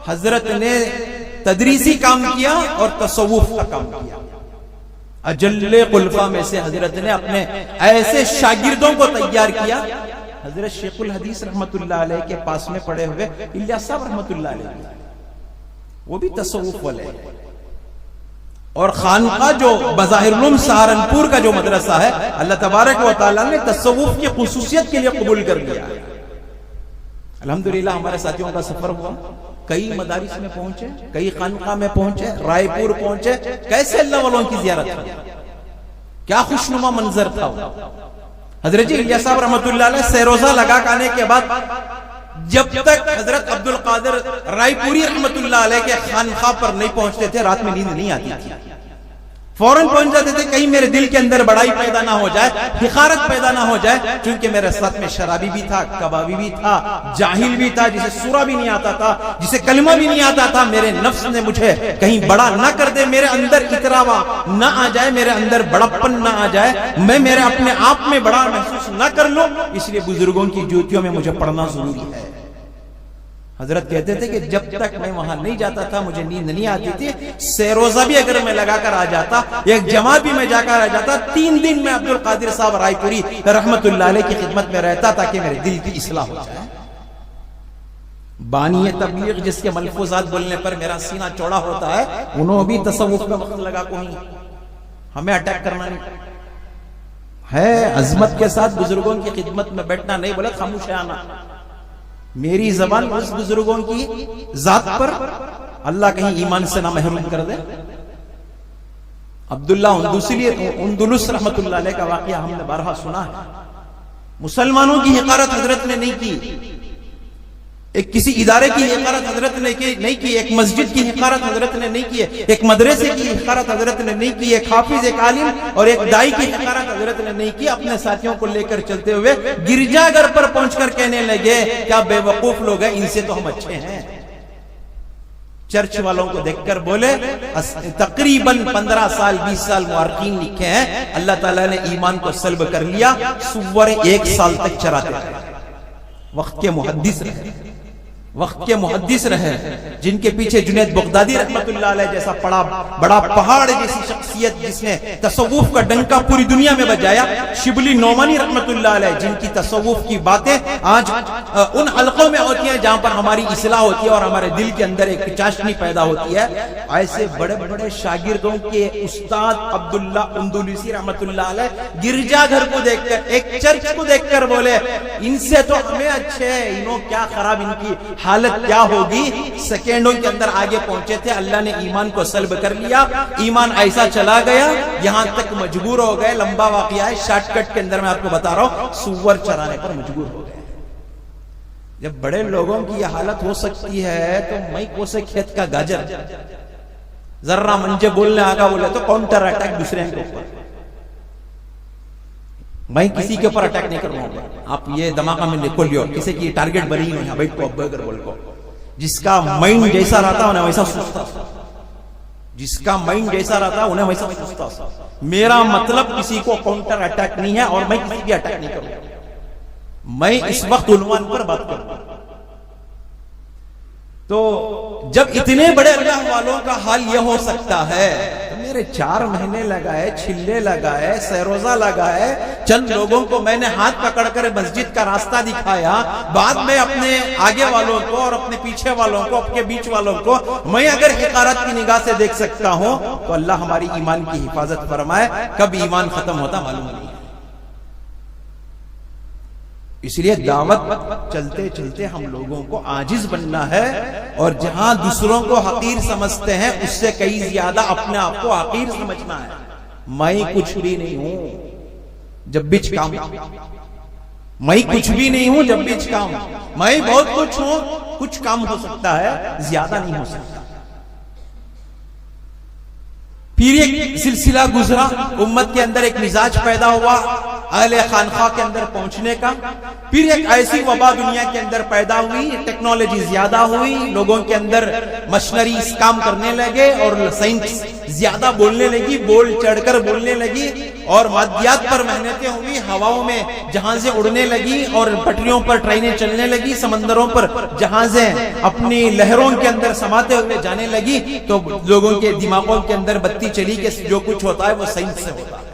حضرت نے تدریسی کام کیا اور تصوف کا کام کیا۔ اجل خلفاء میں سے حضرت نے اپنے ایسے شاگردوں کو تیار کیا، حضرت شیخ الحدیث رحمت اللہ علیہ کے پاس میں پڑے ہوئے الیاس صاحب رحمت اللہ علیہ، وہ بھی تصوف والے، اور خانقاہ جو بظاہر العلوم سہارنپور کا جو مدرسہ ہے، اللہ تبارک و تعالیٰ نے تصوف کی خصوصیت کے لیے قبول کر لیا۔ الحمدللہ ہمارے ساتھیوں کا سفر ہوا، کئی مدارس میں پہنچے، کئی خانقاہ میں پہنچے، رائے پور پہنچے، کیسے اللہ والوں کی زیارت کی، کیا خوشنما منظر تھا وہ۔ حضرت جی الیاس صاحب رحمت اللہ علیہ سیروزہ لگا آنے کے بعد جب تک حضرت عبد القادر رائے پوری رحمت اللہ علیہ کے خانقاہ پر نہیں پہنچتے تھے، رات میں نیند نہیں آتی تھی، فوراً پہنچ جاتے تھے، کہیں میرے دل کے اندر بڑائی پیدا نہ ہو جائے، حقارت پیدا نہ ہو جائے، چونکہ میرے ساتھ میں شرابی بھی تھا، کبابی بھی تھا، جاہل بھی تھا، جسے سورہ بھی نہیں آتا تھا، جسے کلمہ بھی نہیں آتا تھا۔ میرے نفس نے مجھے کہیں بڑا نہ کر دے، میرے اندر اتراوا نہ آ جائے، میرے اندر بڑاپن نہ آ جائے، میں میرے اپنے آپ میں بڑا محسوس نہ کر لوں، اس لیے بزرگوں کی جوتیوں میں مجھے پڑھنا ضروری ہے۔ حضرت کہتے تھے کہ جب تک میں وہاں نہیں جاتا تھا مجھے نیند نہیں آتی تھی، سیروزہ بھی اگر میں لگا کر آ جاتا، ایک جماعت بھی میں جا کر آ جاتا، 3 دن میں عبد القادر صاحب رائے پوری رحمت اللہ علیہ کی خدمت میں رہتا تاکہ میرے دل کی اصلاح ہو جائے۔ بانی تبلیغ جس کے ملفوظات بولنے پر میرا سینہ چوڑا ہوتا ہے، انہوں بھی تصوف میں وقت لگا کوئی ہمیں اٹیک کرنا نہیں ہے۔ عظمت کے ساتھ بزرگوں کی خدمت میں بیٹھنا نہیں، بولا خاموش ہے آنا۔ میری زبان اس بزرگوں کی ذات پر اللہ کہیں ایمان سے نہ محروم کر دے۔ عبداللہ اندلس رحمت اللہ علیہ کا واقعہ ہم نے بارہا سنا ہے۔ مسلمانوں کی حقارت حضرت نے نہیں کی، ایک کسی ادارے کی حقارت حضرت نے نہیں کی، ایک مسجد کی حقارت حضرت نے نہیں کی، ایک مدرسے کی حقارت حضرت نے نہیں کی، ایک حافظ، ایک عالم اور ایک دائی کی حقارت حضرت نے نہیں کی۔ اپنے ساتھیوں کو لے کر چلتے ہوئے گرجا گھر پر پہنچ کر کہنے لگے کیا بے وقوف لوگ ہیں، ان سے تو ہم اچھے ہیں۔ چرچ والوں کو دیکھ کر بولے تقریباً 15 سال 20 سال مورخین لکھے ہیں، اللہ تعالیٰ نے ایمان کو سلب کر لیا، سور 1 سال تک چراتے رہے، وقت کے محدث رہے، وقت کے محدث رہے، جن کے پیچھے جنید بغدادی رحمت اللہ علیہ جیسا بڑا پہاڑ جیسی شخصیت جس نے تصوف کا ڈنکا پوری دنیا میں بجایا، شبلی نعمانی رحمت اللہ علیہ جن کی تصوف کی باتیں آج ان حلقوں میں ہوتی ہیں جہاں پر ہماری اصلاح ہوتی ہے اور ہمارے دل کے اندر ایک چاشنی پیدا ہوتی ہے۔ ایسے بڑے بڑے شاگردوں کے استاد عبداللہ اندلسی رحمت اللہ علیہ گرجا گھر کو دیکھ کر، ایک چرچ کو دیکھ کر بولے ان سے تو ہمیں اچھے ہیں، انہوں کیا خراب، ان کی حالت کیا ہوگی۔ سیکنڈوں کے اندر آگے پہنچے تھے، اللہ نے ایمان کو سلب کر لیا، ایمان ایسا چلا گیا یہاں تک مجبور ہو گئے۔ لمبا واقعہ ہے، شارٹ کٹ کے اندر میں آپ کو بتا رہا ہوں، سور چرانے پر مجبور ہو گئے۔ جب بڑے لوگوں کی یہ حالت ہو سکتی ہے تو میں کوسے کھیت کا گاجر ذرا منجے بولنے آگا بولے تو کاؤنٹر اٹیک دوسرے کے اوپر، میں کسی کے اوپر اٹیک نہیں کر رہا ہوں۔ آپ یہ دماغ میں لکھ لیو، کسی کی ٹارگٹ بنی ہو یہاں بیٹھ کو ابگر بول کو، جس کا مائنڈ جیسا رہتا انہیں ویسا سوچتا، جس کا مائنڈ جیسا رہتا انہیں ویسا سوچتا۔ میرا مطلب کسی کو کاؤنٹر اٹیک نہیں ہے اور میں کسی کی اٹیک نہیں کروں، میں اس وقت عنوان پر بات کروں۔ تو جب اتنے بڑے اللہ والوں کا حال یہ ہو سکتا ہے تو میرے 4 مہینے لگائے, چھلے لگائے, سیروزہ لگائے, چند لوگوں کو میں نے ہاتھ پکڑ کر مسجد کا راستہ دکھایا, بعد میں اپنے آگے والوں کو اور اپنے پیچھے والوں کو, اپنے بیچ والوں کو میں اگر حقارت کی نگاہ سے دیکھ سکتا ہوں تو اللہ ہماری ایمان کی حفاظت فرمائے. کب ایمان ختم ہوتا معلوم نہیں. اس لیے دعوت چلتے چلتے ہم لوگوں کو عاجز بننا ہے, اور جہاں دوسروں کو حقیر سمجھتے ہیں اس سے کئی زیادہ اپنے آپ کو حقیر سمجھنا ہے. میں کچھ بھی نہیں ہوں جب بچ کام, میں کچھ بھی نہیں ہوں جب بچ کام, میں بہت کچھ ہوں, کچھ کام ہو سکتا ہے, زیادہ نہیں ہو سکتا. پھر ایک سلسلہ گزرا, امت کے اندر ایک مزاج پیدا ہوا اہل خانخواہ کے اندر پہنچنے کا. پھر ایک ایسی وبا دنیا کے اندر پیدا ہوئی, ٹیکنالوجی زیادہ ہوئی, لوگوں کے اندر مشنریز کام کرنے لگے اور سائنس زیادہ بولنے لگی, بول چڑھ کر بولنے لگی, اور مادیات پر محنتیں ہوئی, ہواؤں میں جہازیں اڑنے لگی اور پٹریوں پر ٹرینیں چلنے لگی, سمندروں پر جہازیں اپنی لہروں کے اندر سماتے ہوئے جانے لگی. تو لوگوں کے دماغوں کے اندر بتی چلی کہ جو کچھ ہوتا ہے وہ سائنس سے ہوتا ہے,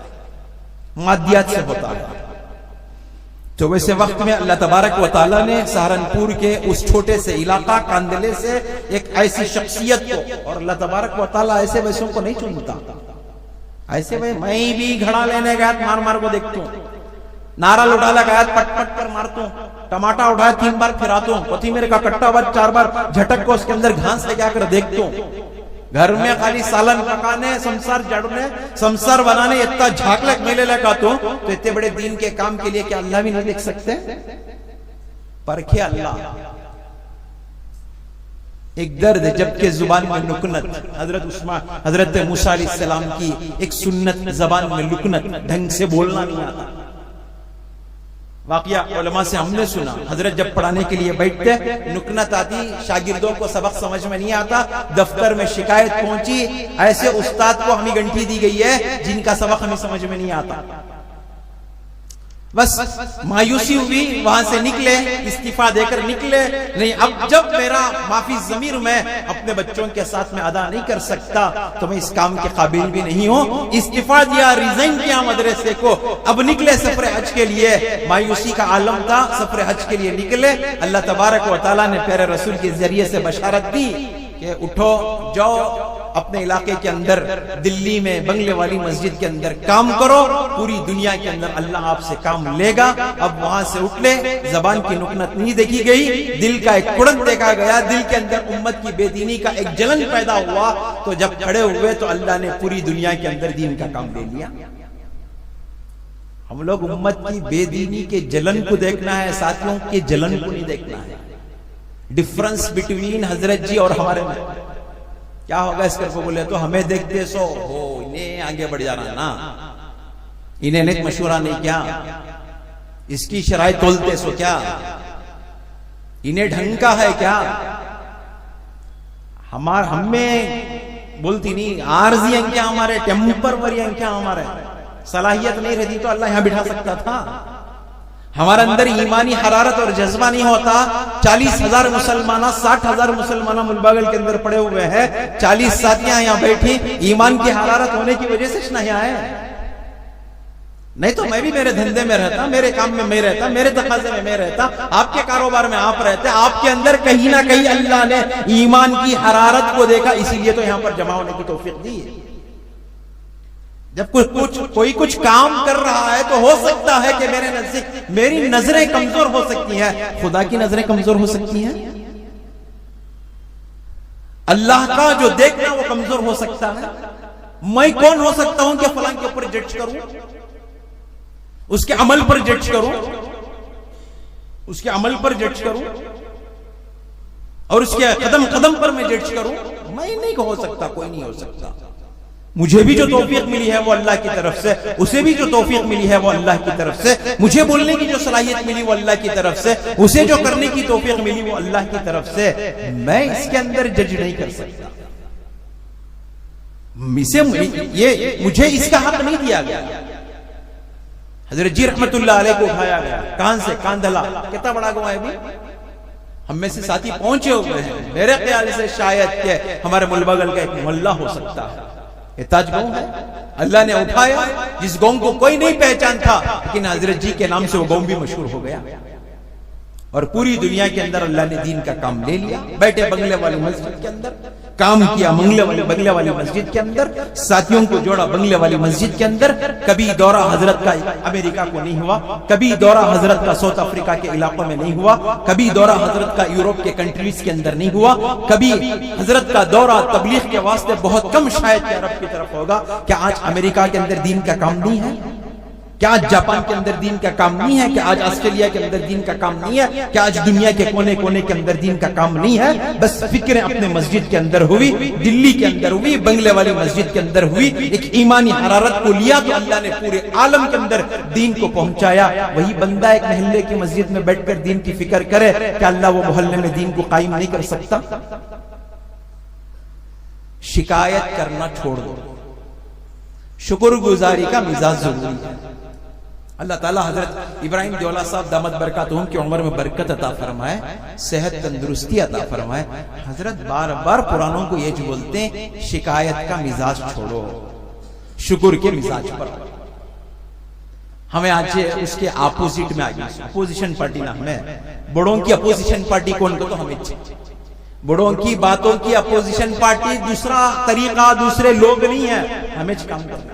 مادیات سے ہوتا ہے. تو ویسے وقت میں اللہ تبارک و تعالیٰ نے سہارنپور کے اس چھوٹے سے علاقہ کاندلے سے ایک ایسی شخصیت کو, اور اللہ تبارک و تعالیٰ ایسے ویسوں کو نہیں چنتا. ایسے میں بھی گھڑا لینے گیا مار مار کو دیکھتا ہوں, نعرہ لٹا لگایا پٹ پٹ پر مارتا ہوں, ٹماٹا اٹھایا 3 بار پھراتا ہوں, پتی میرے کا کٹا ہوا 4 بار جھٹک کو اس کے اندر گھاس لگا کر دیکھتا ہوں. گھر میں خالی سالن پکانے, سمسار جڑنے, سمسار بنانے اتنا جھاکلک میلے لگا تو اتنے بڑے دین کے کام کے لیے کیا اللہ بھی نہیں دیکھ سکتے؟ پرکھے اللہ. ایک درد جبکہ زبان میں لکنت, حضرت موسیٰ علیہ السلام کی ایک سنت, زبان میں لکنت, ڈھنگ سے بولنا نہیں آتا. واقعہ علماء سے ہم نے سنا, حضرت جب پڑھانے کے لیے بیٹھتے نکنت آتی, شاگردوں کو سبق سمجھ میں نہیں آتا, دفتر میں شکایت پہنچی, ایسے استاد کو ہمیں گھنٹی دی گئی ہے جن کا سبق ہمیں سمجھ میں نہیں آتا. بس مایوسی ہوئی, وہاں سے نکلے, استعفیٰ دے کر نکلے. نہیں, اب جب میرا معافی ضمیر میں اپنے بچوں کے ساتھ میں ادا نہیں کر سکتا تو میں اس کام کے قابل بھی نہیں ہوں. استعفیٰ دیا, ریزائن کیا مدرسے کو, اب نکلے سفر حج کے لیے. مایوسی کا عالم تھا, سفر حج کے لیے نکلے. اللہ تبارک و تعالیٰ نے پیارے رسول کے ذریعے سے بشارت دی کہ اٹھو, جاؤ اپنے علاقے کے اندر دلی میں بنگلے والی مسجد کے اندر کام کرو, پوری دنیا کے اندر اللہ آپ سے کام لے گا. اب وہاں سے اٹھلے, زبان کی نکنت نہیں دیکھی گئی, دل کا ایک کڑن دیکھا گیا, دل کے اندر امت کی بے دینی کا ایک جلن پیدا ہوا. تو جب کھڑے ہوئے تو اللہ نے پوری دنیا کے اندر دین کا کام لے لیا. ہم لوگ امت کی بے دینی کے جلن کو دیکھنا ہے, ساتھیوں کے جلن کو نہیں دیکھنا ہے. ڈفرنس بٹوین حضرت جی اور ہمارے میں کیا ہوگا اس کر کو بولے تو ہمیں دیکھتے سو ہو, انہیں آگے بڑھ جانا نا, انہیں نیک مشورہ نہیں کیا, اس کی شرائط تولتے سو کیا, انہیں ڈھنگ کا ہے کیا. ہم میں بولتی نہیں, عارضی انکیاں ہمارے, ٹیمپروری انکیاں ہمارے, صلاحیت نہیں رہتی تو اللہ یہاں بٹھا سکتا تھا. ہمارے اندر ایمانی حرارت اور جذبہ نہیں ہوتا. 40,000 مسلمانہ, 60,000 مسلمانہ ملباگل کے اندر پڑے ہوئے ہیں, 40 ساتھیاں یہاں بیٹھی, ایمان کی حرارت ہونے کی وجہ سے نہیں آئے. نہیں تو میں بھی میرے دھندے میں رہتا, میرے کام میں میں رہتا, میرے تقاضے میں میں رہتا, آپ کے کاروبار میں آپ رہتے. آپ کے اندر کہیں نہ کہیں اللہ نے ایمان کی حرارت کو دیکھا, اسی لیے تو یہاں پر جمع ہونے کی توفیق دی ہے. جب کوئی کچھ کام کر رہا ہے تو ہو سکتا ہے کہ میرے نزدیک میری نظریں کمزور ہو سکتی ہیں, خدا کی نظریں کمزور ہو سکتی ہیں, اللہ کا جو دیکھنا وہ کمزور ہو سکتا ہے. میں کون ہو سکتا ہوں کہ فلاں کے اوپر جج کروں, اس کے عمل پر جج کروں, اس کے عمل پر جج کروں, اور اس کے قدم قدم پر میں جج کروں. میں نہیں ہو سکتا, کوئی نہیں ہو سکتا. مجھے بھی جو توفیق ملی ہے وہ اللہ کی طرف سے, اسے بھی جو توفیق ملی ہے وہ اللہ کی طرف سے, مجھے بولنے کی جو صلاحیت ملی وہ اللہ کی طرف سے, اسے جو کرنے کی توفیق ملی وہ اللہ کی طرف سے. میں اس کے اندر جج نہیں کر سکتا. مجھے اس کا حق نہیں دیا گیا. حضرت جی رحمت اللہ علیہ کو اٹھایا گیا, کہاں سے؟ کاندھلا. کتنا بڑا گاؤں ہے بھی, ہم میں سے ساتھی پہنچے ہوئے ہیں. میرے خیال سے شاید کہ ہمارے ملباگل کا ایک محلہ ہو سکتا ہے. یہ تاج گاؤں ہے، اللہ نے اٹھایا جس گاؤں کو کوئی نہیں پہچان تھا، لیکن حضرت جی کے نام سے وہ گاؤں بھی مشہور ہو گیا، اور پوری دنیا کے اندر اللہ نے دین کا کام لے لیا۔ بیٹھے بنگلے والی مسجد کے اندر کام کیا، بنگلے والی مسجد کے اندر ساتھیوں کو جوڑا، بنگلے والی مسجد کے اندر کبھی دورہ حضرت کا امریکہ کو نہیں ہوا، کبھی دورہ حضرت کا ساؤتھ افریقہ کے علاقوں میں نہیں ہوا، کبھی دورہ حضرت کا یورپ کے کنٹریز کے اندر نہیں ہوا، کبھی حضرت کا دورہ تبلیغ کے واسطے بہت کم شاید کہ عرب کی طرف ہوگا۔ کیا آج امریکہ کے اندر دین کا کام نہیں ہے؟ کیا آج جاپان کے اندر دین کا کام نہیں ہے؟ کیا آج آسٹریلیا کے اندر دین کا کام نہیں ہے؟ کیا آج دنیا کے کونے کونے کے اندر دین کا کام نہیں ہے؟ بس فکریں اپنے مسجد کے اندر ہوئی، دلی کے اندر ہوئی، بنگلے والی مسجد کے اندر ہوئی، ایک ایمانی حرارت کو لیا تو اللہ نے پورے عالم کے اندر دین کو پہنچایا۔ وہی بندہ ایک محلے کی مسجد میں بیٹھ کر دین کی فکر کرے، کیا اللہ وہ محلے میں دین کو قائم نہیں کر سکتا؟ شکایت کرنا چھوڑ دو، شکر گزاری کا مزاج ضروری ہے۔ اللہ تعالیٰ حضرت ابراہیم دیولہ صاحب دامت برکاتہم کی عمر میں برکت عطا فرمائے، صحت تندرستی عطا فرمائے۔ حضرت بار بار پرانوں کو یہ جو بولتے ہیں شکایت کا مزاج چھوڑو، شکر کے مزاج پر۔ ہمیں آج اس کے اپوزٹ میں آگئی، اپوزیشن پارٹی نہ ہمیں، بڑوں کی اپوزیشن پارٹی کون کو تو ہمیں چاہیے، بڑوں کی باتوں کی اپوزیشن پارٹی دوسرا طریقہ، دوسرے لوگ نہیں ہیں، ہمیں کام کرنا،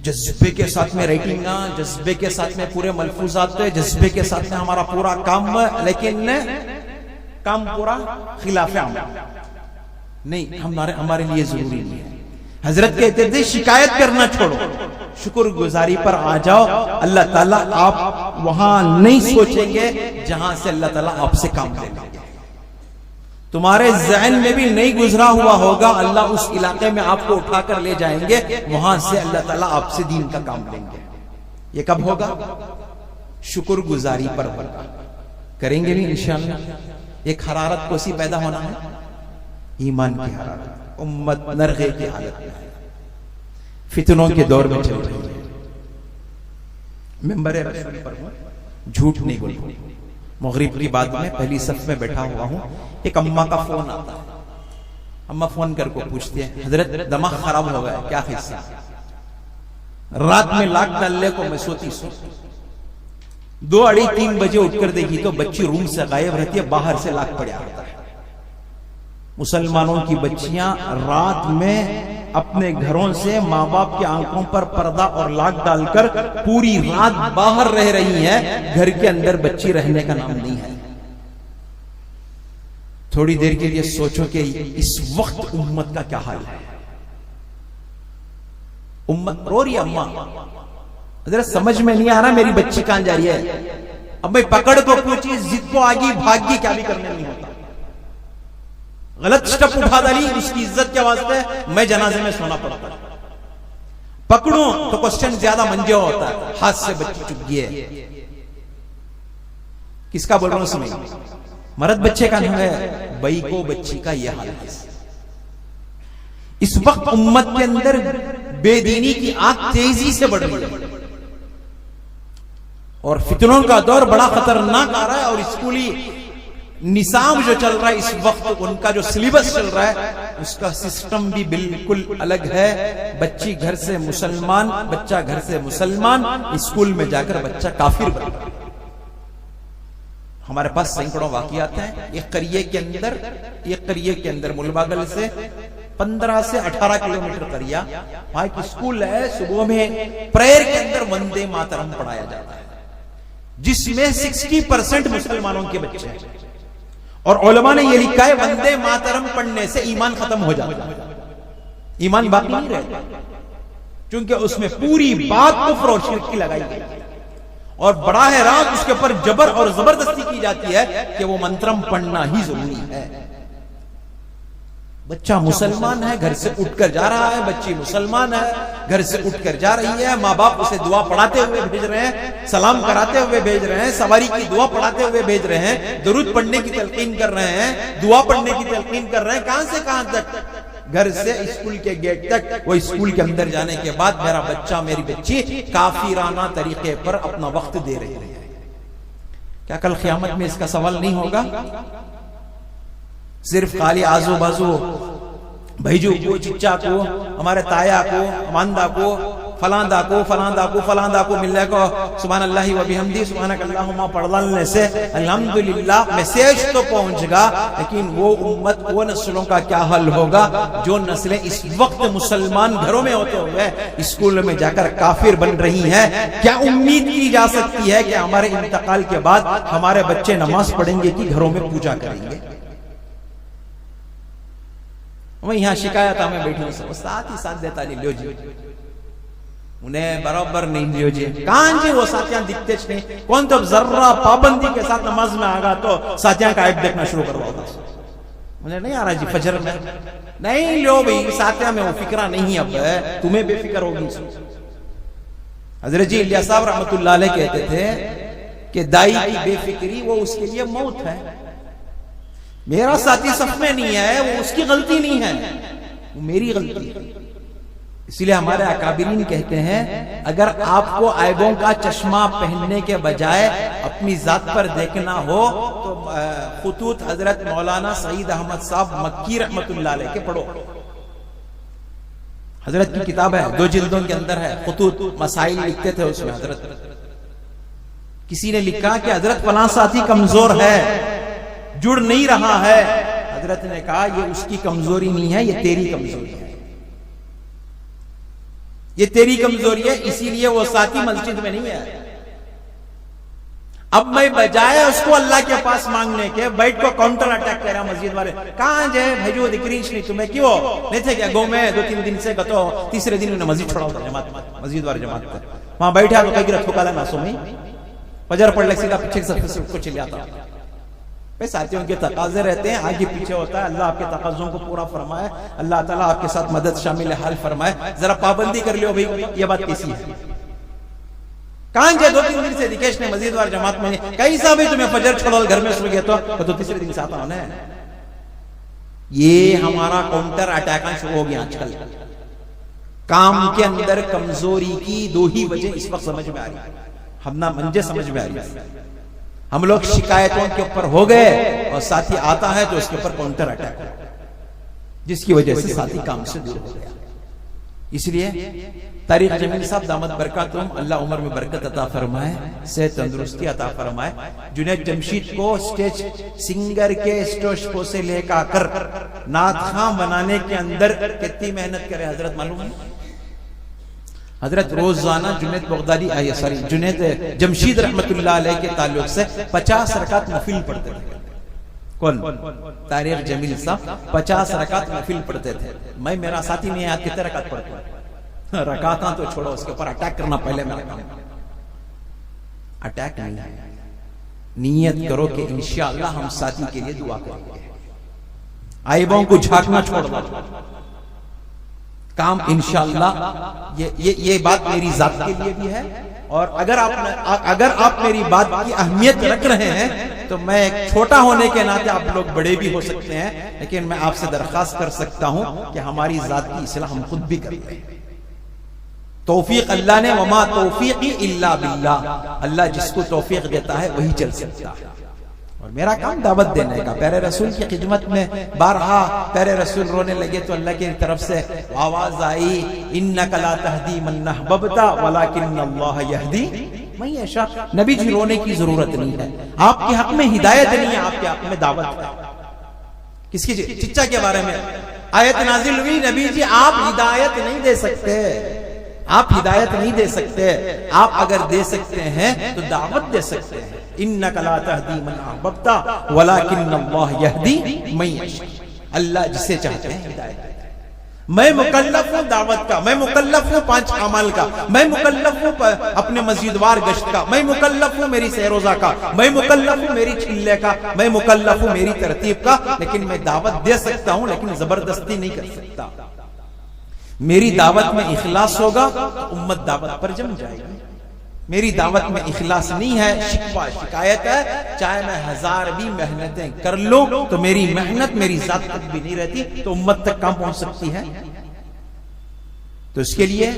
جذبے کے ساتھ میں رائٹنگ، جذبے کے ساتھ میں پورے ملفوظات، جذبے کے ساتھ میں ہمارا پورا کام، لیکن کام پورا خلاف عمل نہیں، ہمارے لیے ضروری نہیں ہے۔ حضرت کہتے تھے شکایت کرنا چھوڑو، شکر گزاری پر آ جاؤ، اللہ تعالیٰ آپ وہاں نہیں سوچیں گے جہاں سے اللہ تعالیٰ آپ سے کام لے گا۔ تمہارے ذہن میں بھی نہیں گزرا ہوا ہوگا، اللہ اس علاقے میں آپ کو اٹھا کر لے جائیں گے، وہاں سے اللہ تعالیٰ آپ سے دین کا کام لیں گے۔ یہ کب ہوگا؟ شکر گزاری پر ہوگا، کریں گے بھی انشاءاللہ۔ ایک حرارت کو سی پیدا ہونا ہے، ایمان کی حرارت، امت نرغے کی حالت میں فتنوں کے دور میں چل رہی ہے۔ ممبر رسول پر ہوں، جھوٹ نہیں بولوں، مغرب کی بعد میں پہلی صف میں بیٹھا ہوا ہوں، ایک اماں کا فون آتا ہے، اماں فون کر کو پوچھتے ہیں حضرت دماغ خراب ہو گیا، کیا خیصہ؟ رات میں لاک ڈالنے کو میں سوتی 2 اڑھی 3 بجے اٹھ کر دیکھی تو بچی روم سے غائب رہتی ہے، باہر سے لاک پڑیا رہتا ہے۔ مسلمانوں کی بچیاں رات میں اپنے گھروں سے ماں باپ کے آنکھوں پر پردہ اور لاک ڈال کر پوری رات باہر رہ رہی ہیں، گھر کے اندر بچی رہنے کا نام نہیں ہے۔ تھوڑی دیر کے لیے سوچو کہ اس وقت امت کا کیا حال ہے۔ امت رو رہی ہے، اماں حضرت سمجھ میں نہیں آ رہا میری بچی کہاں جا رہی ہے، اب میں پکڑ کو پوچھی، ضد کو آگی بھاگی، کیا بھی کرنے نہیں ہوتا، غلط سٹپ اٹھا ڈالی، اس کی عزت کے واسطے میں جنازے میں سونا پڑتا ہے، پکڑوں تو کوسچن زیادہ منجے ہوتا ہے، ہاتھ سے بچی چک گئی ہے، کس کا بول رہا ہوں سمجھ، مرد بچے کا نہیں ہے، بئی کو بچی کا یہ حال ہے۔ اس وقت امت کے اندر بے دینی کی آگ تیزی سے بڑھ رہی ہے، اور فتنوں کا دور بڑا خطرناک آ رہا ہے، اور اسکولی نظام جو چل رہا ہے اس وقت، ان کا جو سلیبس چل رہا ہے اس کا سسٹم بھی بالکل الگ ہے۔ بچی گھر سے مسلمان، بچہ گھر سے مسلمان، اسکول میں جا کر بچہ کافر بن رہا ہے۔ ہمارے پاس سینکڑوں واقعات ہیں۔ ایک قریے کے اندر ملباگل سے 15 سے 18 کلومیٹر قریہ، وہاں ایک اسکول ہے، صبح میں پریئر کے اندر وندے ماترم پڑھایا جاتا ہے، جس میں 60% مسلمانوں کے بچے ہیں، اور علماء نے یہ لکھا ہے وندے ماترم پڑھنے سے ایمان ختم ہو جاتا ہے، ایمان باقی نہیں رہتا، چونکہ اس میں پوری بات کفر اور شرک کی لگائی گئی، اور براہ راست اس کے اوپر جبر اور زبردستی کی جاتی ہے کہ وہ منترم پڑھنا ہی ضروری ہے۔ بچہ مسلمان ہے، گھر سے اٹھ کر جا رہا ہے، بچی مسلمان ہے، گھر سے اٹھ کر جا رہی ہے، ماں باپ اسے دعا پڑھاتے ہوئے بھیج رہے ہیں، سلام کراتے ہوئے بھیج رہے ہیں، سواری کی دعا پڑھاتے ہوئے بھیج رہے ہیں، درود پڑھنے کی تلقین کر رہے ہیں، دعا پڑھنے کی تلقین کر رہے ہیں، کہاں سے کہاں تک، گھر سے اسکول کے گیٹ تک۔ وہ اسکول کے اندر جانے کے بعد میرا بچہ میری بچی کافرانہ طریقے پر اپنا وقت دے رہے ہیں، کیا کل قیامت میں اس کا سوال نہیں ہوگا؟ صرف خالی آزو بازو بھیجو کو چچا کو ہمارے تایا کو ماندہ کو فلاندہ کو ملنے کو سبحان اللہ و بحمدی سبحانک اللہم پڑھنے سے الحمدللہ میسیج تو پہنچ گا، لیکن وہ امت وہ نسلوں کا کیا حل ہوگا جو نسلیں اس وقت مسلمان گھروں میں ہوتے ہوئے اسکول میں جا کر کافر بن رہی ہیں؟ کیا امید کی جا سکتی ہے کہ ہمارے انتقال کے بعد ہمارے بچے نماز پڑھیں گے کہ گھروں میں پوجا کریں گے؟ میں یہاں شکایت ہمیں بیٹھی ہوں، ساتھ ہی ساتھ دیتا نہیں لیو جی، انہیں برابر نہیں لیو جی، کہاں جی وہ ساتھیاں دکھتے نہیں، کون تو ذرہ پابندی کے ساتھ نماز میں آگا تو ساتھیاں کا عیب دیکھنا شروع کروا ہوگا، مجھے نہیں آ رہا جی فجر میں، نہیں لیو بھئی ساتھیاں میں وہ فکرہ نہیں، اب تمہیں بے فکر ہوگی۔ حضرت جی الیاس صاحب رحمت اللہ علیہ کہتے تھے کہ دائی کی بے فکری وہ اس کے لیے موت ہے، میرا ساتھی صف میں نہیں ہے وہ اس کی غلطی نہیں ہے، وہ میری غلطی ہے۔ اس لیے ہمارے اکابرین کہتے ہیں اگر آپ کو عیبوں کا چشمہ پہننے کے بجائے اپنی ذات پر دیکھنا ہو تو خطوط حضرت مولانا سعید احمد صاحب مکی رحمت اللہ علیہ کے پڑھو، حضرت کی کتاب ہے 2 جلدوں کے اندر ہے، خطوط مسائل لکھتے تھے اس میں حضرت۔ کسی نے لکھا کہ حضرت فلاں ساتھی کمزور ہے، جڑ نہیں رہا ہے، حضرت نے کہا یہ اس کی کمزوری نہیں ہے، یہ تیری کمزوری ہے، یہ تیری کمزوری ہے، اسی لیے وہ ساتھی مسجد میں نہیں ہے۔ اب میں بجائے اس کو اللہ کے پاس مانگنے کے بیٹھ کو کاؤنٹر اٹیک کر رہا مسجد والے، کہاں جائے بھیجو دکریش نہیں تمہیں کیوں نہیں تھے کیا گو میں 2-3 دن سے گتو تیسرے دن انہیں مسجد چھوڑا ہوتا جماعت مسجد والے جماعت پر وہاں بیٹھا تو کئی رکھو کالا ناسو میں فجر پڑھ لے سیدھا پیچھے سے کو چلے آتا۔ ساتھیوں کے تقاضے رہتے ہیں، آگے پیچھے ہوتا ہے، اللہ آپ کے تقاضوں کو پورا فرمائے، اللہ تعالیٰ آپ کے ساتھ مدد شامل حال فرمائے۔ ذرا پابندی کر لیو بھئی یہ بات کیسی ہے؟ کہاں جائے 2-3 دن سے دکیش نے مسجد وار جماعت میں کئی صاحب تمہیں فجر چھوڑا گھر میں سو گیا تو تیسرے دن سے آتا ہونا ہے۔ یہ ہمارا کاؤنٹر اٹیکاں شروع ہو گیا آج کل۔ کام کے اندر کمزوری کی 2 ہی وجہ اس وقت سمجھ میں آ رہی ہے، ہم نہ منجے سمجھ میں آ رہی ہے۔ ہم لوگ شکایتوں کے اوپر ہو گئے اور ساتھی آتا ہے تو اس کے اوپر کاؤنٹر اٹیک، جس کی وجہ سے ساتھی کام سے دور ہو گیا۔ اس لیے طارق جمیل صاحب دامت برکاتہم اللہ عمر میں برکت عطا فرمائے، صحت تندرستی عطا فرمائے، جنید جمشید کو اسٹیج سنگر کے اسٹیج پو سے لے کر نعت خواں بنانے کے اندر کتنی محنت کرے حضرت معلوم ہے؟ حضرت روزانہ جنید جمشید رحمت اللہ علیہ کے تعلق سے 50 رکعت نفل پڑھتے تھے۔ کون؟ طارق جمیل صاحب 50 رکعت نفل پڑھتے تھے۔ میں میرا ساتھی نہیں آج کتنے رکعت پڑھتا ہوں؟ رکعتاں تو چھوڑو، اس کے اوپر اٹیک کرنا پہلے میرا کام۔ اٹیک نہیں ہے، نیت کرو کہ انشاءاللہ ہم ساتھی کے لیے دعا کریں گے، عیبوں کو جھانکنا چھوڑ دو، کام انشاءاللہ یہ بات میری ذات کے لیے بھی ہے، اور اگر آپ میری بات کی اہمیت رکھ رہے ہیں تو میں ایک چھوٹا ہونے کے ناطے آپ لوگ بڑے بھی ہو سکتے ہیں، لیکن میں آپ سے درخواست کر سکتا ہوں کہ ہماری ذات کی اصلاح ہم خود بھی کر لیں۔ توفیق اللہ نے، وما توفیقی الا باللہ، اللہ جس کو توفیق دیتا ہے وہی چل سکتا ہے، اور میرا کام دعوت دینے کا۔ پیارے رسول کی خدمت میں بارہا پیارے رسول رونے لگے تو اللہ کی طرف سے آواز آئی، انک لا تہدی من احببت ولکن اللہ یہدی من یشاء۔ نبی جی رونے کی ضرورت نہیں ہے، آپ کے حق میں ہدایت نہیں ہے، آپ کے حق میں دعوت ہے۔ کس کی چچا کے بارے میں آیت نازل ہوئی، نبی جی آپ ہدایت نہیں دے سکتے، آپ ہدایت نہیں دے سکتے، آپ اگر دے سکتے ہیں تو دعوت دے سکتے ہیں۔ انک لا تہدی من احببت ولکن اللہ یہدی من یشاء، اللہ جسے چاہتے ہیں ہدایت دیتا ہے۔ میں مکلف ہوں دعوت کا، میں مکلف ہوں 5 اعمال کا، میں مکلف ہوں اپنے مسجدوار گشت کا، میں مکلف ہوں میری سیروزہ کا، میں مکلف ہوں میری چھلے کا، میں مکلف ہوں میری ترتیب کا، لیکن میں دعوت دے سکتا ہوں لیکن زبردستی نہیں کر سکتا۔ میری دعوت میں اخلاص ہوگا تو امت دعوت پر جم جائے گی، میری دعوت میں اخلاص نہیں ہے، شکوہ شکایت ہے، چاہے میں 1000 بھی محنتیں کر لوں تو میری محنت میری ذات تک بھی نہیں رہتی تو امت تک کہاں پہنچ سکتی ہے؟ تو اس کے لیے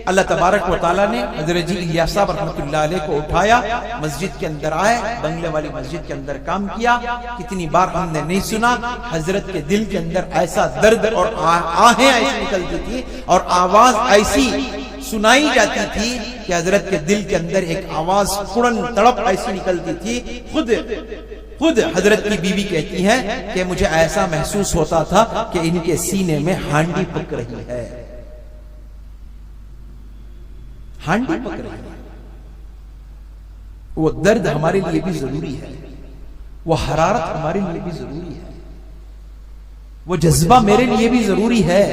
اللہ تبارک و تعالیٰ نے حضرت جی الیاس صاحب رحمۃ اللہ علیہ کو اٹھایا، مسجد کے اندر آئے، بنگلے والی مسجد کے اندر کام کیا۔ کتنی بار ہم نے نہیں سنا، حضرت کے دل کے اندر ایسا درد اور آہیں ایسی نکلتی تھی اور آواز ایسی سنائی جاتی تھی کہ حضرت کے دل کے اندر ایک آواز فوراً تڑپ ایسی نکلتی تھی۔ خود حضرت کی بیوی کہتی ہے کہ مجھے ایسا محسوس ہوتا تھا کہ ان کے سینے میں ہانڈی پک رہی ہے، ہانڈی پک رہی ہے۔ وہ درد ہمارے لیے بھی ضروری ہے، وہ حرارت ہمارے لیے بھی ضروری ہے، وہ جذبہ میرے لیے بھی ضروری ہے۔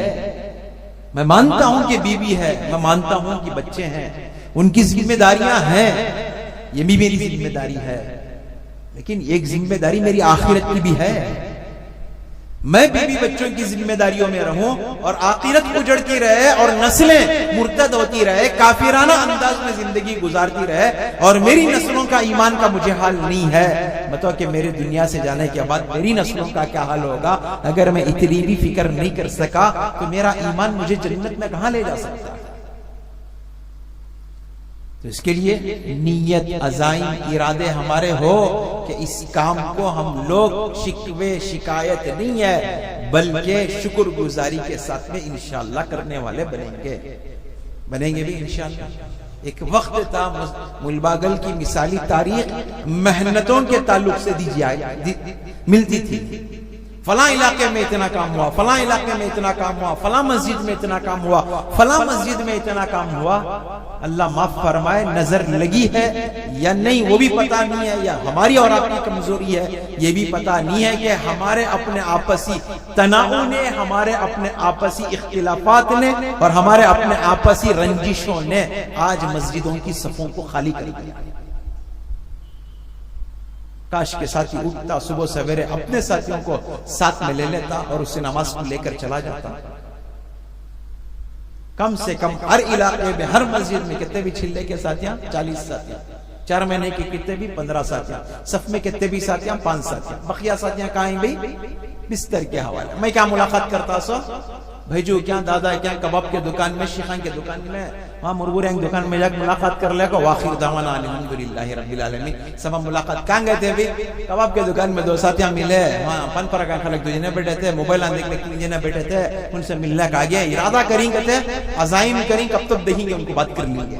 میں مانتا ہوں کہ بیوی ہے، میں مانتا ہوں کہ بچے ہیں، ان کی ذمہ داریاں ہیں، یہ بھی میری ذمہ داری ہے، لیکن ایک ذمہ داری میری آخرت کی بھی ہے۔ میں بیوی بچوں کی ذمہ داریوں میں رہوں اور آخرت اجڑتی رہے اور نسلیں مرتد ہوتی رہے، کافرانہ انداز میں زندگی گزارتی رہے اور میری نسلوں کا ایمان کا مجھے حال نہیں ہے، بتاؤ کہ میرے دنیا سے جانے کے بعد میری نسلوں کا کیا حال ہوگا؟ اگر میں اتنی بھی فکر نہیں کر سکا تو میرا ایمان مجھے جنت میں کہاں لے جا سکتا ہے؟ تو اس کے لیے نیت، عزائم، ارادے ہمارے ہو کہ اس کام کو ہم لوگ شکوے شکایت نہیں ہے بلکہ شکر گزاری کے ساتھ میں انشاءاللہ کرنے والے بنیں گے بھی انشاءاللہ۔ ایک وقت تھا ملباگل کی مثالی تاریخ محنتوں کے تعلق سے ملتی تھی، فلاں علاقے میں اتنا کام ہوا، فلاں علاقے میں اتنا کام ہوا، فلاں مسجد میں اتنا کام ہوا، فلاں مسجد میں اتنا کام ہوا۔ اللہ معاف فرمائے، نظر لگی ہے یا نہیں وہ بھی پتہ نہیں ہے، یا ہماری اور آپ کی کمزوری ہے یہ بھی پتہ نہیں ہے، کہ ہمارے اپنے آپسی تناؤ نے، ہمارے اپنے آپسی اختلافات نے اور ہمارے اپنے آپسی رنجشوں نے آج مسجدوں کی صفوں کو خالی کر دیا۔ کاش کے ساتھی اٹھتا صبح سویرے اپنے ساتھیوں کو ساتھ میں لے لیتا اور اسے نماز کو لے کر چلا جاتا۔ کم سے کم ہر علاقے میں، ہر مسجد میں کتنے بھی چھلے کے ساتھیاں؟ 40 ساتھیاں، 4 مہینے کے کتنے بھی 15 ساتھیاں، صف میں کتنے بھی ساتھیاں؟ 5 ساتھیاں۔ بقیہ ساتھیاں کہاں ہیں بھئی؟ بستر کے حوالے۔ میں کیا ملاقات کرتا سو بھیجو کیا دادا کیا کباب کے دکان میں، شیخان کے دکان میں، وہاں مربورینگ دکان میں جا کے ملاقات کر لے کو واخر دعوانا الحمدللہ رب العالمین۔ سب ملاقات کہاں گئے تھے بھی؟ کباب کے دکان میں 2 ساتھیاں ملے، وہاں پن پر کا خلق دوجنے بیٹھے تھے، موبائل آن دیکھنے کے لیے بیٹھے تھے، ان سے ملنے کا آگے ارادہ کریں گے تھے، عزائم کریں کب تک دیکھیں گے ان کو بات کر لیں گے۔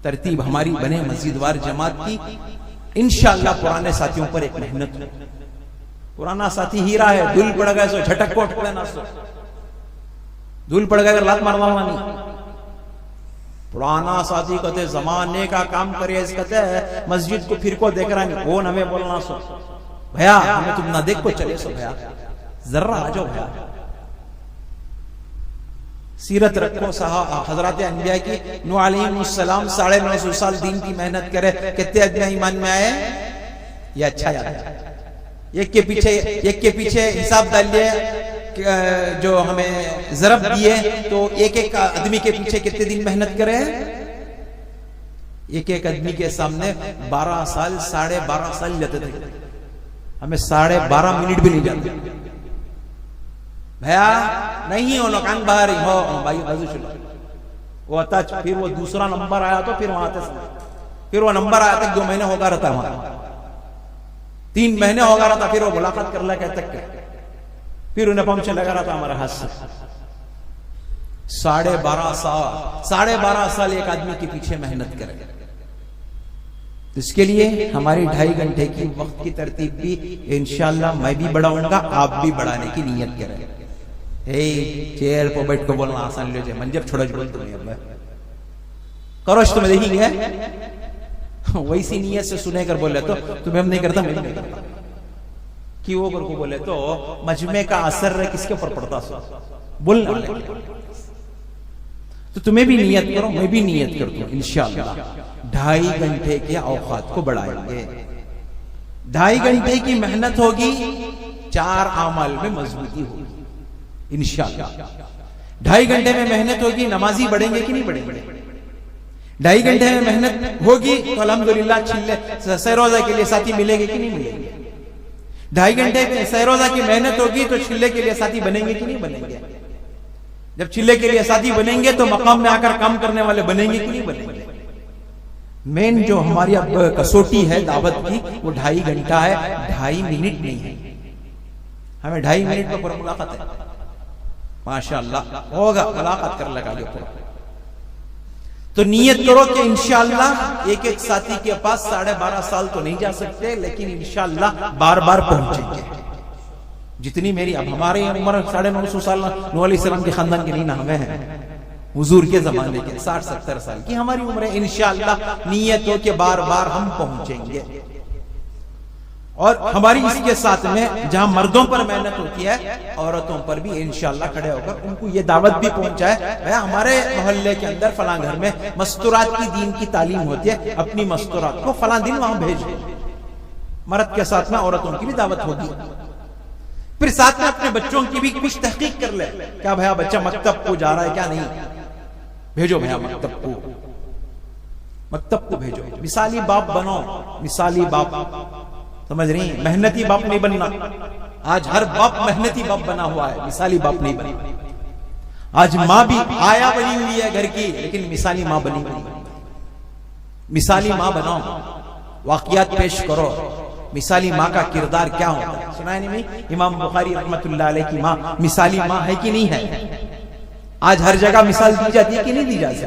ترتیب ہماری بنے مسجد وار جماعت کی، انشاءاللہ پرانے ساتھیوں پر ایک محنت ہو۔ پرانا ساتھی ہیرا ہے، دھول پڑ گئے سو جھٹک کو اٹھ لینا، سو دھول پڑ گئے اگر لات ماروانا نہیں۔ پرانا ساتھی کہتے زمانے کا کام کرے، اس کہتے ہے مسجد کو پھر کو دیکھ رہا نہیں، کون ہمیں بولنا سو بھیا ہمیں تم نہ دیکھ کو چلے سو بھیا ذرہ آ جاؤ بھیا۔ سیرت رکھو حضرات انبیاء کی۔ نوح علیہ السلام 950 سال دین کی محنت کرے، کتنے آدمی ایمان میں آئے؟ یہ اچھا یاد ہے۔ ایک کے پیچھے حساب ڈال لیے، جو ہمیں ضرب دیے تو ایک آدمی کے پیچھے کتنے دن محنت کرے؟ ایک آدمی کے سامنے 12 سال 12.5 سال جاتے تھے، ہمیں 12.5 منٹ بھی نہیں جاتے۔ بھیا نہیں ہو لوکان باہر ہی ہو بھائی بازو چلو، وہ آتا پھر وہ دوسرا نمبر آیا تو پھر وہاں آتے، پھر وہ نمبر آیا تک 2 مہینے ہوگا رہتا، وہاں 3 مہینے ہوگا رہتا، پھر وہ ملاقات کر لیا کہتے تک، پھر انہیں پہنچے لگا رہا تھا ہمارا ہاتھ سے۔ 12.5 سال ایک آدمی کے پیچھے محنت کرے۔ اس کے لیے ہماری 2.5 گھنٹے کی وقت کی ترتیب بھی انشاءاللہ میں بھی بڑھاؤں گا، آپ بھی بڑھانے کی نیت کریں۔ چیئر پر بیٹھ کو بولنا آسان لے جائے، منجر چھوڑا چھوڑا تمہیں کروش تمہیں دیکھیں گے ویسی نیت سے سنے کر بولے تو تمہیں ہم نہیں کرتا، میں نہیں کرتا کہ وہ کو بولے تو مجمع کا اثر کس کے اوپر پڑتا سو بولنے والے۔ تو تمہیں بھی نیت کرو، میں بھی نیت کرتا ہوں، انشاءاللہ 2.5 گھنٹے کے اوقات کو بڑھائیں گے۔ 2.5 گھنٹے کی محنت ہوگی، 4 اعمال میں مضبوطی ہوگی انشاءاللہ۔ 2.5 گھنٹے میں محنت ہوگی، نمازی بڑھیں گے کہ نہیں بڑھیں گے؟ 2.5 گھنٹے میں محنت ہوگی تو الحمدللہ چھلے سہ روزہ کے لیے ساتھی ملیں گے کہ نہیں ملیں گے؟ 2.5 گھنٹے میں سہروزہ کی محنت ہوگی تو چلے کے لیے ساتھی بنیں گے کہ نہیں بنیں گے؟ جب چلے کے لیے ساتھی بنیں گے تو مقام میں آ کر کام کرنے والے بنیں گے کہ نہیں بنیں گے؟ مین جو ہماری اب کسوٹی ہے دعوت کی وہ 2.5 گھنٹہ ہے، 2.5 منٹ نہیں ہے. ہمیں 2.5 منٹ میں پورا ملاقات ہے. ماشاءاللہ ہوگا، ملاقات کر لگا جو پورا. تو نیت کرو کہ انشاءاللہ ایک ایک ساتھی کے پاس 12.5 سال تو نہیں جا سکتے، لیکن انشاءاللہ بار بار پہنچیں گے. جتنی میری اب ہماری عمر 950 سال نوح علیہ السلام کے خاندان کے نہیں نا، ہمیں ہیں حضور کے زمانے کے 60-70 سال کی ہماری عمر ہے. انشاءاللہ نیت ہو کہ بار بار ہم پہنچیں گے. اور ہماری اس کے ساتھ میں جہاں مردوں پر محنت ہوتی ہے، عورتوں پر بھی انشاءاللہ کھڑے ہو کر ان کو یہ دعوت بھی پہنچائے، ہمارے محلے کے اندر فلاں گھر میں مستورات کی دین کی تعلیم ہوتی ہے، اپنی مستورات کو فلاں دن وہاں بھیج دیں. مرد کے ساتھ میں عورتوں کی بھی دعوت ہوگی. پھر ساتھ میں اپنے بچوں کی بھی کچھ تحقیق کر لے، کیا بھیا بچہ مکتب کو جا رہا ہے کیا نہیں، بھیجو بھیا مکتب کو بھیجو. مثالی باپ بنو، مثالی باپ. سمجھ رہی ہیں؟ محنتی باپ نہیں بننا. آج ہر باپ محنتی باپ بنا ہوا ہے، مثالی باپ نہیں بنا. آج ماں بھی آیا بنی ہوئی ہے گھر کی، لیکن مثالی ماں بنی ہوئی. مثالی ماں بناؤ، واقعات پیش کرو. مثالی ماں کا کردار کیا ہوتا ہے سنا ہے نہیں؟ امام بخاری رحمت اللہ علیہ کی ماں مثالی ماں ہے کہ نہیں ہے؟ آج ہر جگہ مثال دی جاتی ہے کہ نہیں دی جاتی؟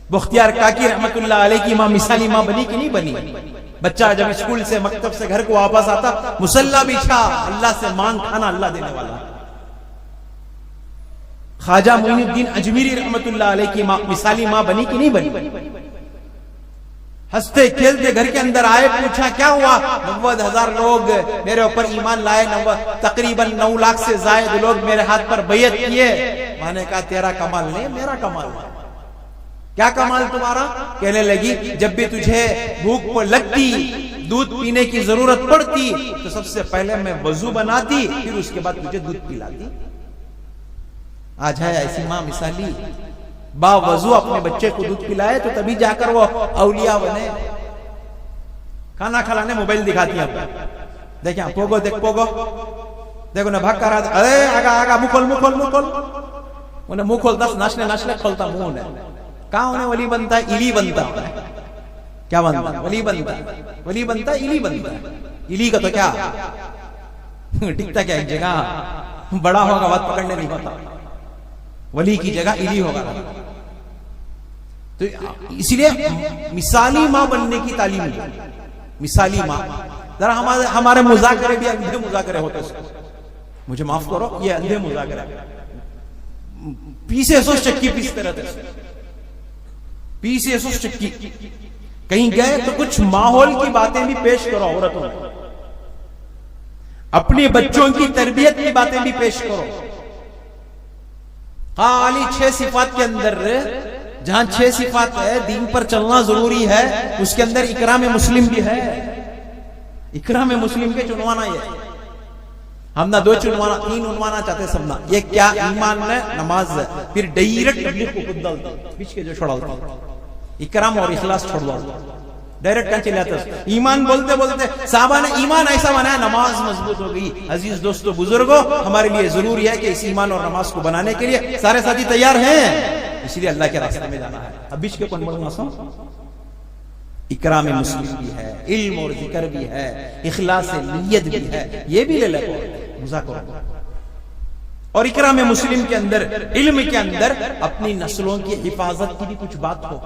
بختیار کاکی رحمت اللہ علیہ کی ماں مثالی ماں بنی کہ نہیں بنی؟ بچہ جب اسکول سے مکتب سے گھر کو واپس آتا، مصلی بچھا، اللہ سے مانگ کھانا اللہ دینے والا. خواجہ معین الدین اجمیری رحمت اللہ علیہ کی ماں مثالی ماں بنی کہ نہیں بنی؟ ہنستے کھیلتے گھر کے اندر آئے، پوچھا کیا ہوا؟ 90,000 لوگ میرے اوپر ایمان لائے، تقریباً 9 لاکھ سے زائد لوگ میرے ہاتھ پر بیعت کیے. میں نے کہا تیرا کمال نہیں، میرا کمال ہے. کیا کمال تمہارا؟ کہنے لگی جب بھی تجھے بھوک کو لگتی، دودھ پینے کی ضرورت پڑتی، تو سب سے پہلے میں وضو بناتی، پھر اس کے بعد تجھے دودھ پلاتی. آج ہے ایسی ماں مثالی، با وضو اپنے بچے کو دودھ پلائے تو تبھی جا کر وہ اولیاء بنے. کھانا کھلانے موبائل دکھاتی ہیں. دیکھیں پوگو، دیکھ پوگو، دیکھو نہ بھاگ کر آتا، ارے آگا آگا منہ کھول منہ کھول منہ کھول. انہیں منہ کھولتا ناشنے ناشنے کھولتا منہ نے. کہاں انہیں ولی بنتا ہے؟ الی بنتا ہے. کیا بنتا ہے؟ ولی بنتا ہے. ولی بنتا ہے، الی بنتا ہے. الی کا تو کیا ٹکتا کیا ایک جگہ، بڑا ہوگا بات پکڑنے نہیں ہوتا. ولی کی جگہ الی ہوگا. تو اس لیے مثالی ماں بننے کی تعلیم ہے. مثالی ماں. ذرا ہمارے مذاکرے بھی اندھے مذاکرے ہوتے ہیں. مجھے معاف کرو، یہ اندھے مذاکرے پیسے سو چکی پیستے رہتے، پیسے سو چکی. کہیں گئے تو کچھ ماحول کی باتیں بھی پیش کرو. عورتوں اپنی بچوں کی تربیت کی باتیں بھی پیش کرو. خالی 6 صفات کے اندر، جہاں 6 صفات ہے، دین پر چلنا ضروری ہے. اس کے اندر اکرام مسلم بھی ہے. اکرام مسلم کے چنوانا یہ ہم نہ 2 چنوانا 3 عنوانا چاہتے سب نہ. یہ کیا؟ ایمان ہے، نماز ہے، پھر ڈائریکٹ تبلیغ کو خود ڈالتا بیچ کے جو چھوڑاتا. اکرام اور اخلاص چھوڑ دو، ڈائریکٹ کہاں چلے آتے. ایمان بولتے بولتے صحابہ نے ایمان ایسا بنایا، نماز مضبوط ہو گئی. عزیز دوستو بزرگوں، ہمارے لیے ضروری ہے کہ اس ایمان اور نماز کو بنانے کے لیے سارے ساتھی تیار ہیں. اس لیے اللہ کے راستے میں جانا ہے. اب بیچ کے کون بڑھوں سو اکرام مسلم بھی ہے، علم اور ذکر بھی ہے، اخلاص نیت بھی ہے. یہ بھی لے لے مذاکرہ. اور اکرام مسلم کے اندر، علم کے اندر اپنی نسلوں کی حفاظت کی بھی کچھ بات ہو.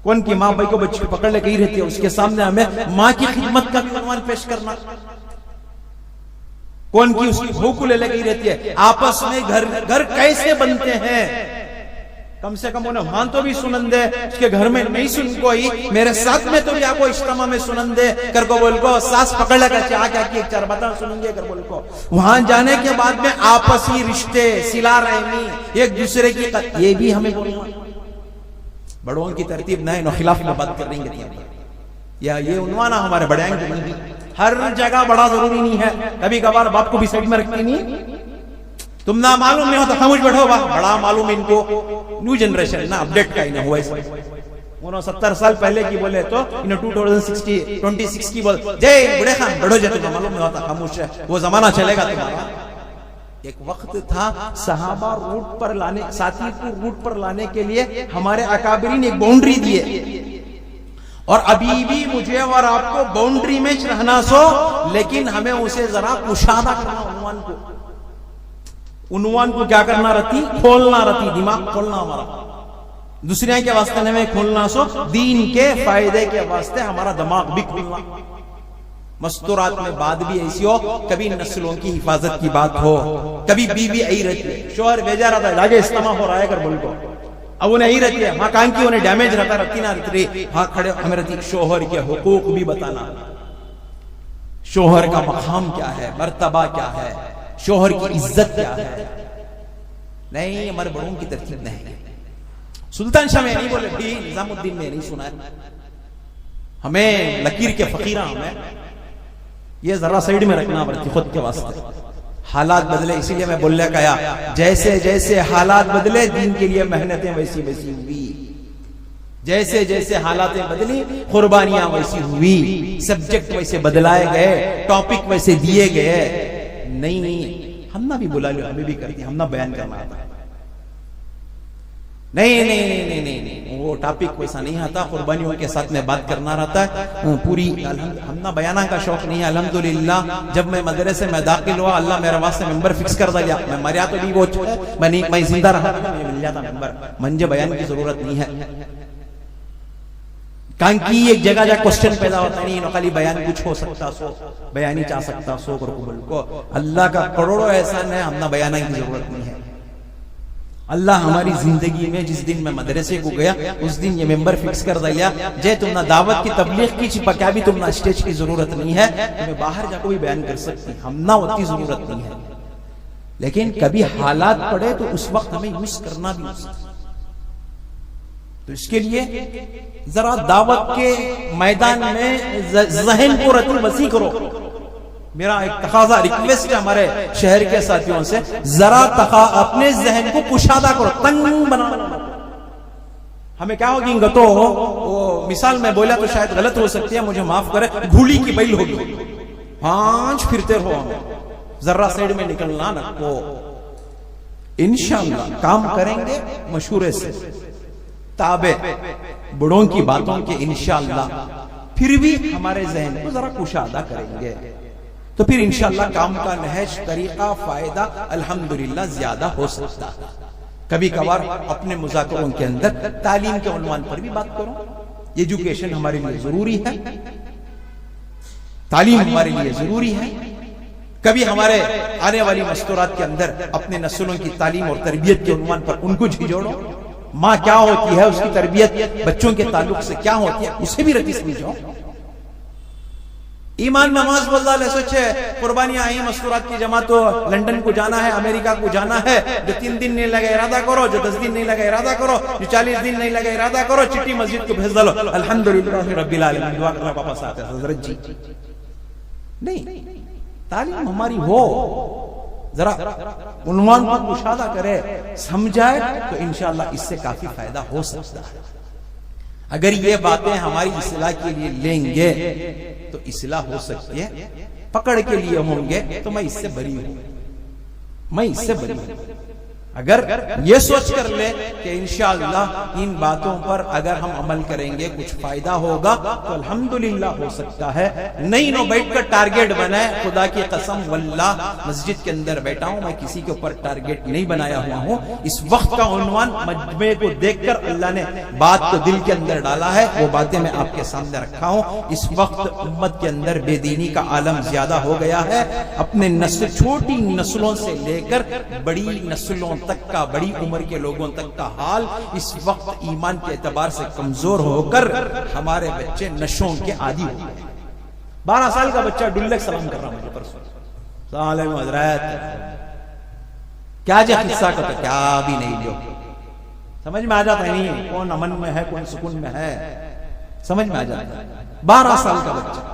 کون کی ماں بھائی کو بچے پکڑ لے گئی رہتی ہے، اس کے سامنے ہمیں ماں کی خدمت کا بھی عنوان پیش کرنا. کون کی اس کی بہو کو لے گئی رہتی ہے. آپس میں گھر کیسے بنتے ہیں، کم سے کم انہیں وہاں تو بھی سنن دے. اس کے گھر میں نہیں سن کوئی، میرے ساتھ میں تو بھی آپ کو اجتماع میں سنن دے کر کو بول کو ساس پکڑ لگا چاہ کیا کی 1 4 باتیں سنیں گے کر بول کو. وہاں جانے کے بعد میں آپسی رشتے، صلہ رحمی، ایک دوسرے کی یہ بھی ہمیں بولنا. بڑوں کی ترتیب نہ ہے، خلاف میں بات کر رہیں گے یا یہ عنوان ہمارے بڑے ہیں. ہر جگہ بڑا ضروری نہیں ہے. کبھی کبھار باپ کو بھی سائڈ میں رکھتی نہیں. تم نہ معلوم نہیں ہوتا خاموش بیٹھو، بڑا معلوم ان کو. نیو جنریشن نہ اپڈیٹ کا ہی نہ ہوا. انہوں 70 سال پہلے کی بولے تو انہوں 2026 کی بول جے بڑے خان بڑھو جائے تو معلوم نہیں ہوتا، خاموش ہے، وہ زمانہ چلے گا تمہارا۔ ایک وقت تھا صحابہ روٹ پر لانے، ساتھی کو روٹ پر لانے کے لیے ہمارے اکابرین ایک باؤنڈری دیے، اور ابھی بھی مجھے اور آپ کو باؤنڈری میں رہنا سو، لیکن ہمیں اسے ذرا کشادہ کرنا، عنوان کو کیا کرنا رہتی، کھولنا رہتی، دماغ کھولنا ہمارا، دوسرے کے واسطے ہمیں کھولنا سو، دین کے فائدے کے واسطے ہمارا دماغ بھی کھولنا۔ مستورات میں بات بھی ایسی ہو، کبھی نسلوں کی حفاظت کی بات ہو، کبھی بیوی آئی رہتی ہے، شوہر بھیجا رہتا ہے لاگے استماع ہو رہا ہے کر بول کو، اب انہیں آئی رہتی ہے، ماں کان کی انہیں ڈیمیج رہتا رہتی نہ رہتی، ہاں کھڑے ہمیں رہتی، شوہر کے حقوق بھی بتانا، شوہر کا مقام کیا ہے، مرتبہ کیا ہے، شوہر کی عزت کیا ہے۔ نہیں، ہمارے بڑوں کی ترتیب نہیں، سلطان شاہ میں نہیں بولے بھی، نظام الدین میں نہیں سنا ہے، ہمیں لکیر کے فقیرہ ہمیں یہ ذرا سائیڈ میں رکھنا پڑتی خود کے واسطے۔ حالات بدلے، اسی لیے میں بولنے کہا جیسے جیسے حالات بدلے دین کے لیے محنتیں ویسی ویسی ہوئی، جیسے جیسے حالاتیں بدلی قربانیاں ویسی ہوئی، سبجیکٹ ویسے بدلائے گئے، ٹاپک ویسے دیے گئے۔ نہیں، ہم نہ بھی بلا لو، ہمیں بھی کرتی، ہم نہ بیان کرنا آتا ہے، نہیں نہیں نہیں نہیں نہیں، وہ ٹاپک ویسا نہیں آتا، قربانیوں کے ساتھ میں بات کرنا رہتا ہے پوری۔ ہم نہ بیانہ کا شوق نہیں ہے، الحمدللہ جب میں مدرسے میں داخل ہوا اللہ میرے واسطے ممبر فکس کر دیا، میں مریا تو بھی وہ میں زندہ رہا مجھے مل جاتا ممبر، منجے بیان کی ضرورت نہیں ہے، کان کی ایک جگہ جا کوسچن پیدا ہوتا نہیں، خالی بیان کچھ ہو سکتا سو، بیانی چاہ سکتا سو قبول کو، اللہ کا کروڑوں احسان ہے، ہم نہ بیانہ کی ضرورت نہیں ہے۔ اللہ ہماری زندگی میں جس دن میں مدرسے کو گیا اس دن یہ ممبر فکس کر دیا، جے تم نہ دعوت کی تبلیغ کی چھپا کیا بھی تم نہ اسٹیج کی ضرورت نہیں ہے، تمہیں باہر جا کو بھی بیان کر سکتی، ہم نہ اتنی ضرورت نہیں ہے، لیکن کبھی حالات پڑے تو اس وقت ہمیں یوز کرنا بھی ہوتا ہے۔ تو اس کے لیے ذرا دعوت کے میدان میں ذہن کو رتی وسیع کرو۔ میرا ایک تقاضا ریکویسٹ ہے ہمارے شہر کے ساتھیوں سے، ذرا اپنے ذہن کو کشادہ کرو، تنگ بنا۔ ہمیں کیا ہوگی گتو وہ مثال میں بولا تو شاید غلط ہو سکتی ہے، مجھے معاف کرے، گھوڑی کی بیل ہوگی، پانچ پھرتے رہو، ہمیں ذرا سائیڈ میں نکلنا نہ کو۔ انشاءاللہ کام کریں گے مشورے سے، تابع بڑوں کی باتوں کے، انشاءاللہ پھر بھی ہمارے ذہن کو ذرا کشادہ کریں گے تو پھر انشاءاللہ کام کا نہج، طریقہ، فائدہ الحمدللہ زیادہ ہو سکتا ہے۔ کبھی کبھار اپنے مذاکروں کے اندر تعلیم کے عنوان پر بھی بات کرو، ایجوکیشن ہمارے لیے ضروری ہے، تعلیم ہمارے لیے ضروری ہے۔ کبھی ہمارے آنے والی مستورات کے اندر اپنے نسلوں کی تعلیم اور تربیت کے عنوان پر ان کو جھجوڑو، ماں کیا ہوتی ہے، اس کی تربیت بچوں کے تعلق سے کیا ہوتی ہے، اسے بھی رتی سمجھو۔ ایمان نماز بول رہا ہے، سوچے قربانیاں آئی مستورات کی جماعت تو لنڈن کو جانا ہے، امریکہ کو جانا ہے، جو 3 دن نہیں لگے ارادہ کرو، جو 10 دن نہیں لگے ارادہ کرو، جو 40 دن نہیں لگے ارادہ کرو، چٹی مسجد کو بھیج ڈالو، الحمدللہ رب العالمین، دعا کرنا پاپا ساتھ ہے حضرت جی۔ نہیں، تعلیم ہماری ہو، ذرا عنوان کو مشاہدہ کرے، سمجھائے تو انشاءاللہ اس سے کافی فائدہ ہو سکتا ہے۔ اگر یہ باتیں ہماری اصلاح کے لیے لیں گے تو اصلاح ہو سکتی ہے، پکڑ کے لیے ہوں گے تو میں اس سے بری ہوں، میں اس سے بری ہوں۔ اگر یہ سوچ کر لے کہ انشاءاللہ ان باتوں پر اگر ہم عمل کریں گے کچھ فائدہ ہوگا تو الحمدللہ ہو سکتا ہے، نہیں نو بیٹھ کر ٹارگیٹ بنائے، خدا کی قسم واللہ مسجد کے اندر بیٹھا ہوں، میں کسی کے اوپر ٹارگیٹ نہیں بنایا ہوا ہوں۔ اس وقت کا عنوان مجمع کو دیکھ کر اللہ نے بات کو دل کے اندر ڈالا ہے، وہ باتیں میں آپ کے سامنے رکھا ہوں۔ اس وقت امت کے اندر بے دینی کا عالم زیادہ ہو گیا ہے، اپنے نسل چھوٹی نسلوں سے لے کر بڑی نسلوں تک کا، بڑی عمر کے لوگوں تک کا حال اس وقت ایمان کے اعتبار سے کمزور ہو کر ہمارے بچے نشوں کے عادی ہو گئے۔ 12 سال کا بچہ ڈلے سلام کر رہا مجھے پرسوں، السلام علیکم حضرت، کیا جا قصہ کا تو کیا بھی نہیں، جو سمجھ میں آ جاتا ہے، نہیں کون امن میں ہے کون سکون میں ہے، سمجھ میں آ جاتا ہے۔ 12 سال کا بچہ،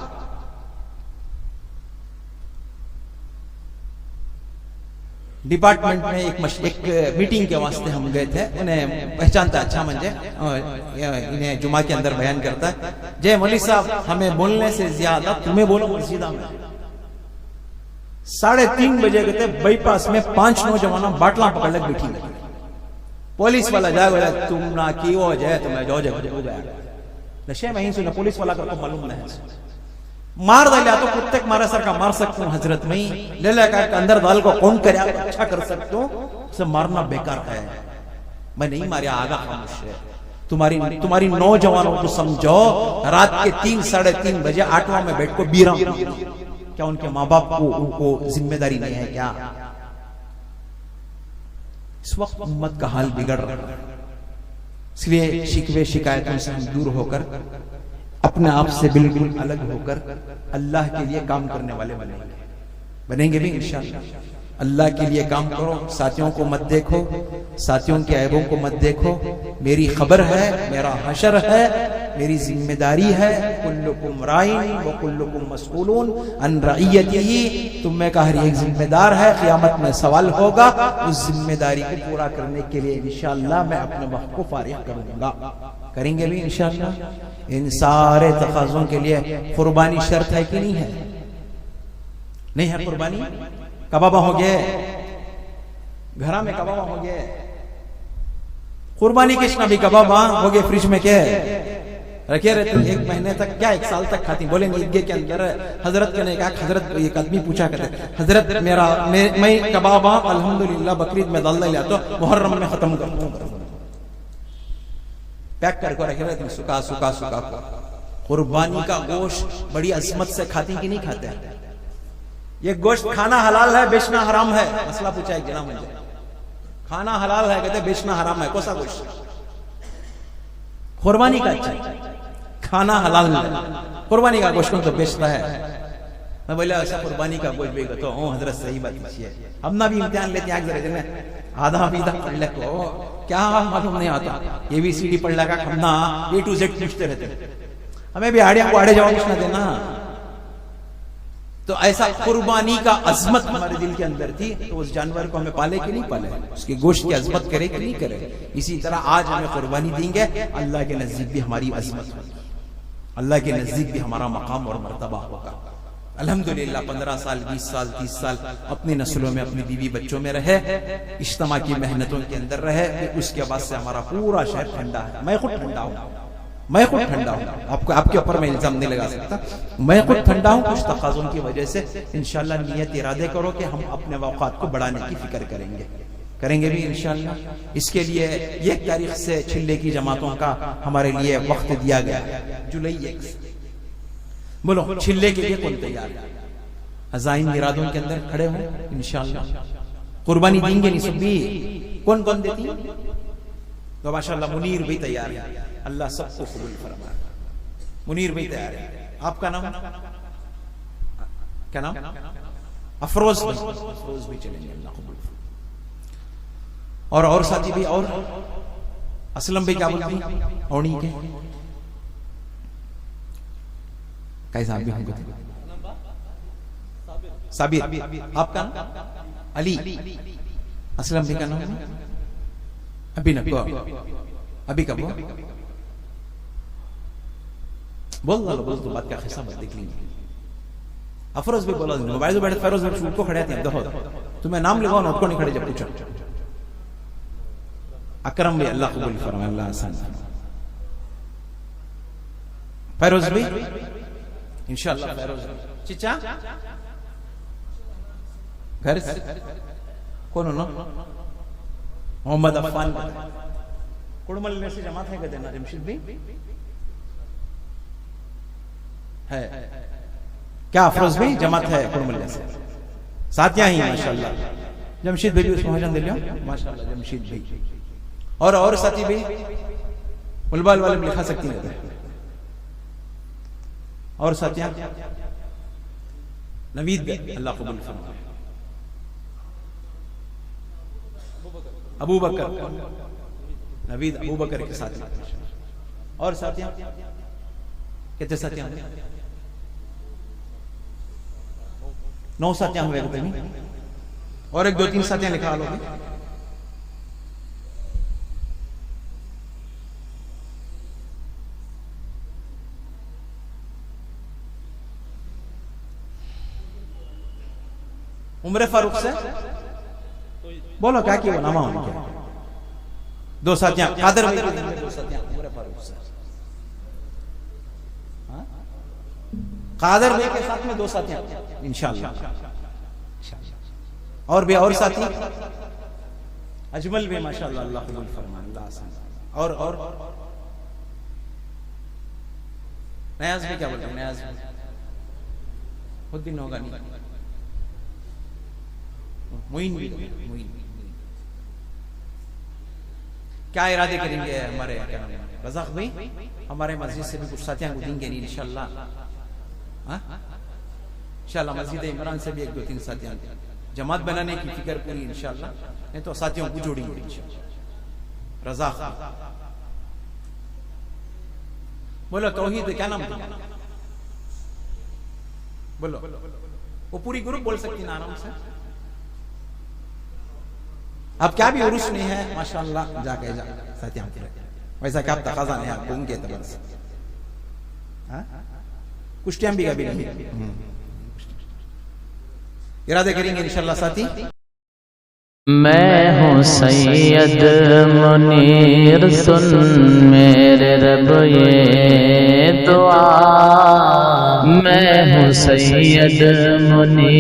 ڈپارٹمنٹ میں ایک میٹنگ کے واسطے ہم گئے تھے. انہیں پہچانتا اچھا منجے, انہیں جمعہ کے اندر بیان کرتا ہے. جے مولوی صاحب ہمیں بولنے سے زیادہ تمہیں بولو مسجدہ میں. 3:30 بجے کہتے بائی پاس میں 5 نوجوانوں باٹلاں پکڑ لگ بیٹھی گئی. پولیس والا جائے گا تم نہ کیو جائے تو میں جو جائے ہو گیا نشے میں ہی سنا. پولیس والا کو معلوم نہیں مار دلیا تو کتے مارے سر کا مار سکتا ہوں حضرت میں لے لے کر اندر دال کو کون کریا اچھا کر سکتا ہوں. اسے مارنا بیکار ہے. میں نہیں ماریا آگا خاموش ہے. تمہاری نوجوانوں کو سمجھو رات کے 3-3:30 بجے آٹواں میں بیٹھ کو بیرا. کیا ان کے ماں باپ کو ان کو ذمہ داری نہیں ہے کیا؟ اس وقت امت کا حال بگڑ رہا ہے. اس لیے شکوے شکایتوں سے ہم دور ہو کر اپنے آپ سے بالکل الگ ہو کر اللہ کے لیے کام کرنے والے بنیں گے بھی انشاءاللہ. اللہ کے لیے کام کرو. ساتھیوں کو مت دیکھو, ساتھیوں کے عیبوں کو مت دیکھو. میری خبر ہے, میرا حشر ہے, میری ذمہ داری ہے. کلکم رائن وکلکم مسئولون عن رعیتہ. تم میں کا ہر ایک ذمہ دار ہے, قیامت میں سوال ہوگا. اس ذمہ داری کو پورا کرنے کے لیے انشاءاللہ میں اپنے وقت کو فارغ کروں گا. کریں گے بھی انشاءاللہ. ان سارے تقاضوں کے لیے قربانی شرط ہے کہ نہیں ہے؟ نہیں ہے قربانی. کبابا ہو گئے, گھرا میں کبابا ہو گئے, قربانی کشنا بھی کبابا ہو گئے فریج میں کیا رکھے رہتے 1 مہینے تک کیا 1 سال تک کھاتی. بولے عیدگاہ کے اندر حضرت کے نے کہا حضرت ایک آدمی پوچھا کرتے حضرت میں کبابا الحمدللہ بقرعید میں ڈال لیا تو محرم میں ختم کر دوں پیک کر کے رکھے رہتے ہیں سکا سکا سکا. قربانی کا گوشت بڑی عظمت سے کھاتی کہ نہیں کھاتے؟ یہ گوشت کھانا حلال ہے بیچنا حرام ہے. مسئلہ پوچھا ایک جناب مجھے. کھانا حلال ہے کہتے بیچنا حرام ہے. کوسا گوشت؟ قربانی کا اچھا ہے, کھانا حلال ہے. قربانی کا گوشت تو بیچتا ہے. میں بولا ایسا قربانی کا گوشت بھی تو ہوں حضرت صحیح بات ہے. ہم نہ بھی امتحان لیتے ہیں ذرا دن آدھا پیدھا پڑھ لے کو کیا معلوم نہیں آتا. یہ بھی سی ڈی پڑھ لگا ہم نہ A to Z پوچھتے رہتے. ہمیں بھی آڑے کو آڑے جواب پوچھنا دینا. تو ایسا قربانی کا عظمت ہمارے دل کے اندر تھی. تو اس جانور کو ہمیں پالے کہ نہیں پالے, اس کے گوشت کی عظمت کرے کہ نہیں کرے. اسی طرح آج ہمیں قربانی دیں گے, اللہ کے نزدیک بھی ہماری عظمت ہوگی, اللہ کے نزدیک بھی ہمارا مقام اور مرتبہ ہوگا. الحمدللہ 15 سال 20 سال 30 سال اپنی نسلوں میں اپنی بیوی بچوں میں رہے, اجتماع کی محنتوں کے اندر رہے. اس کے بعد سے ہمارا پورا شہر ٹھنڈا ہے. میں خود ٹھنڈا ہوں, میں خود ٹھنڈا ہوں. آپ کے اوپر میں الزام نہیں لگا سکتا. میں خود ٹھنڈا ہوں کچھ تقاضوں کی وجہ سے. انشاءاللہ نیت ارادے کرو کہ ہم اپنے اوقات کو بڑھانے کی فکر کریں گے بھی انشاءاللہ. اس کے لیے 1 تاریخ سے چھلے کی جماعتوں کا ہمارے لیے وقت دیا گیا جولائی 1 سے. بولو چھلے کے لیے کون تیار ہے؟ عزائم ارادوں کے اندر کھڑے ہوں انشاءاللہ. قربانی دیں گے نہیں سب بھی کون دیتی؟ تو ماشاءاللہ منیر بھی تیار ہے. اللہ سب کو قبول فرمائے. منیر بھی تیار ہے. آپ کا نام کیا نام؟ افروز بھی چلیں گے. اللہ قبول. اور ساتھی بھی اور اسلم بھی کیا بولتی اونی کے صاحب بھی ہوں گے. صابر آپ کا نام؟ علی. اسلم بھی کا نام ابھی نہ ابھی کب بول تو بات کا خصہ بات دیکھ لیں. افروز بھی بولا موبائل بیٹھے فیروز کو کھڑے تھے. دیکھو تمہیں نام لگاؤ نا کو نہیں کھڑے. جب پوچھا اکرم بھی اللہ قبول فرمائے. اللہ آسان. فیروز بھی انشاءاللہ. فیروز چچا گھر کون ہونا؟ محمد عفان کڑمل میں سے جماعت ہے کہتے ہیں. جمشید بھی ہے کیا؟ افروز بھی جماعت ہے کڑمل میں سے. ساتھیاں ہی ماشاءاللہ. جمشید بھی اس کو دے لیا ماشاءاللہ. جمشید بھی اور ساتھی بھی ملبال والے بھی لکھا سکتی ہیں. اور ساتھیاں نوید اللہ قبول فرمائے. ابو بکر نوید ابو بکر کے ساتھ. اور ساتھیاں کتنے ساتھیاں؟ 9 ساتھیاں ہوئے. اور ایک دو تین ساتھیاں لکھا لو گے. عمر فاروق سے بولو کیا کہ وہ نامہ ان کے دو ساتھیاں قادر بھائی دو ساتھیاں عمر فاروق سے قادر بھائی کے ساتھ میں دو ساتھیاں انشاءاللہ. اور بھی اور ساتھی اجمل بھی ماشاءاللہ اللہ قبول فرمائے اللہ آسان. اور نیاز بھی کیا بولتے ہیں نیاز خود دن ہوگا نہیں معین بھی معین کیا ارادے کریں گے ہمارے رزاق بھائی ہمارے مسجد سے بھی کچھ ساتھیاں کو دیں گے نہیں انشاءاللہ انشاءاللہ مسجد عمران سے بھی ایک دو تین ساتھیاں جماعت بنانے کی فکر پوری انشاءاللہ نہیں تو ساتھیوں کو جوڑیں گے انشاءاللہ. رزاق بولو توحید کیا نام بولو وہ پوری گروپ بول سکتی نا آرام سے. اب کیا بھی عرس نہیں ہے ماشاءاللہ جا کے جا ساتھیاں ویسا کیا تقاضا نہیں آپ ان کے اعتبار سے کچھ ٹائم بھی کبھی نہیں ارادے کریں گے انشاءاللہ ساتھی. میں ہوں سید منیر سن میرے رب یہ دعا میں ہوں سید منیر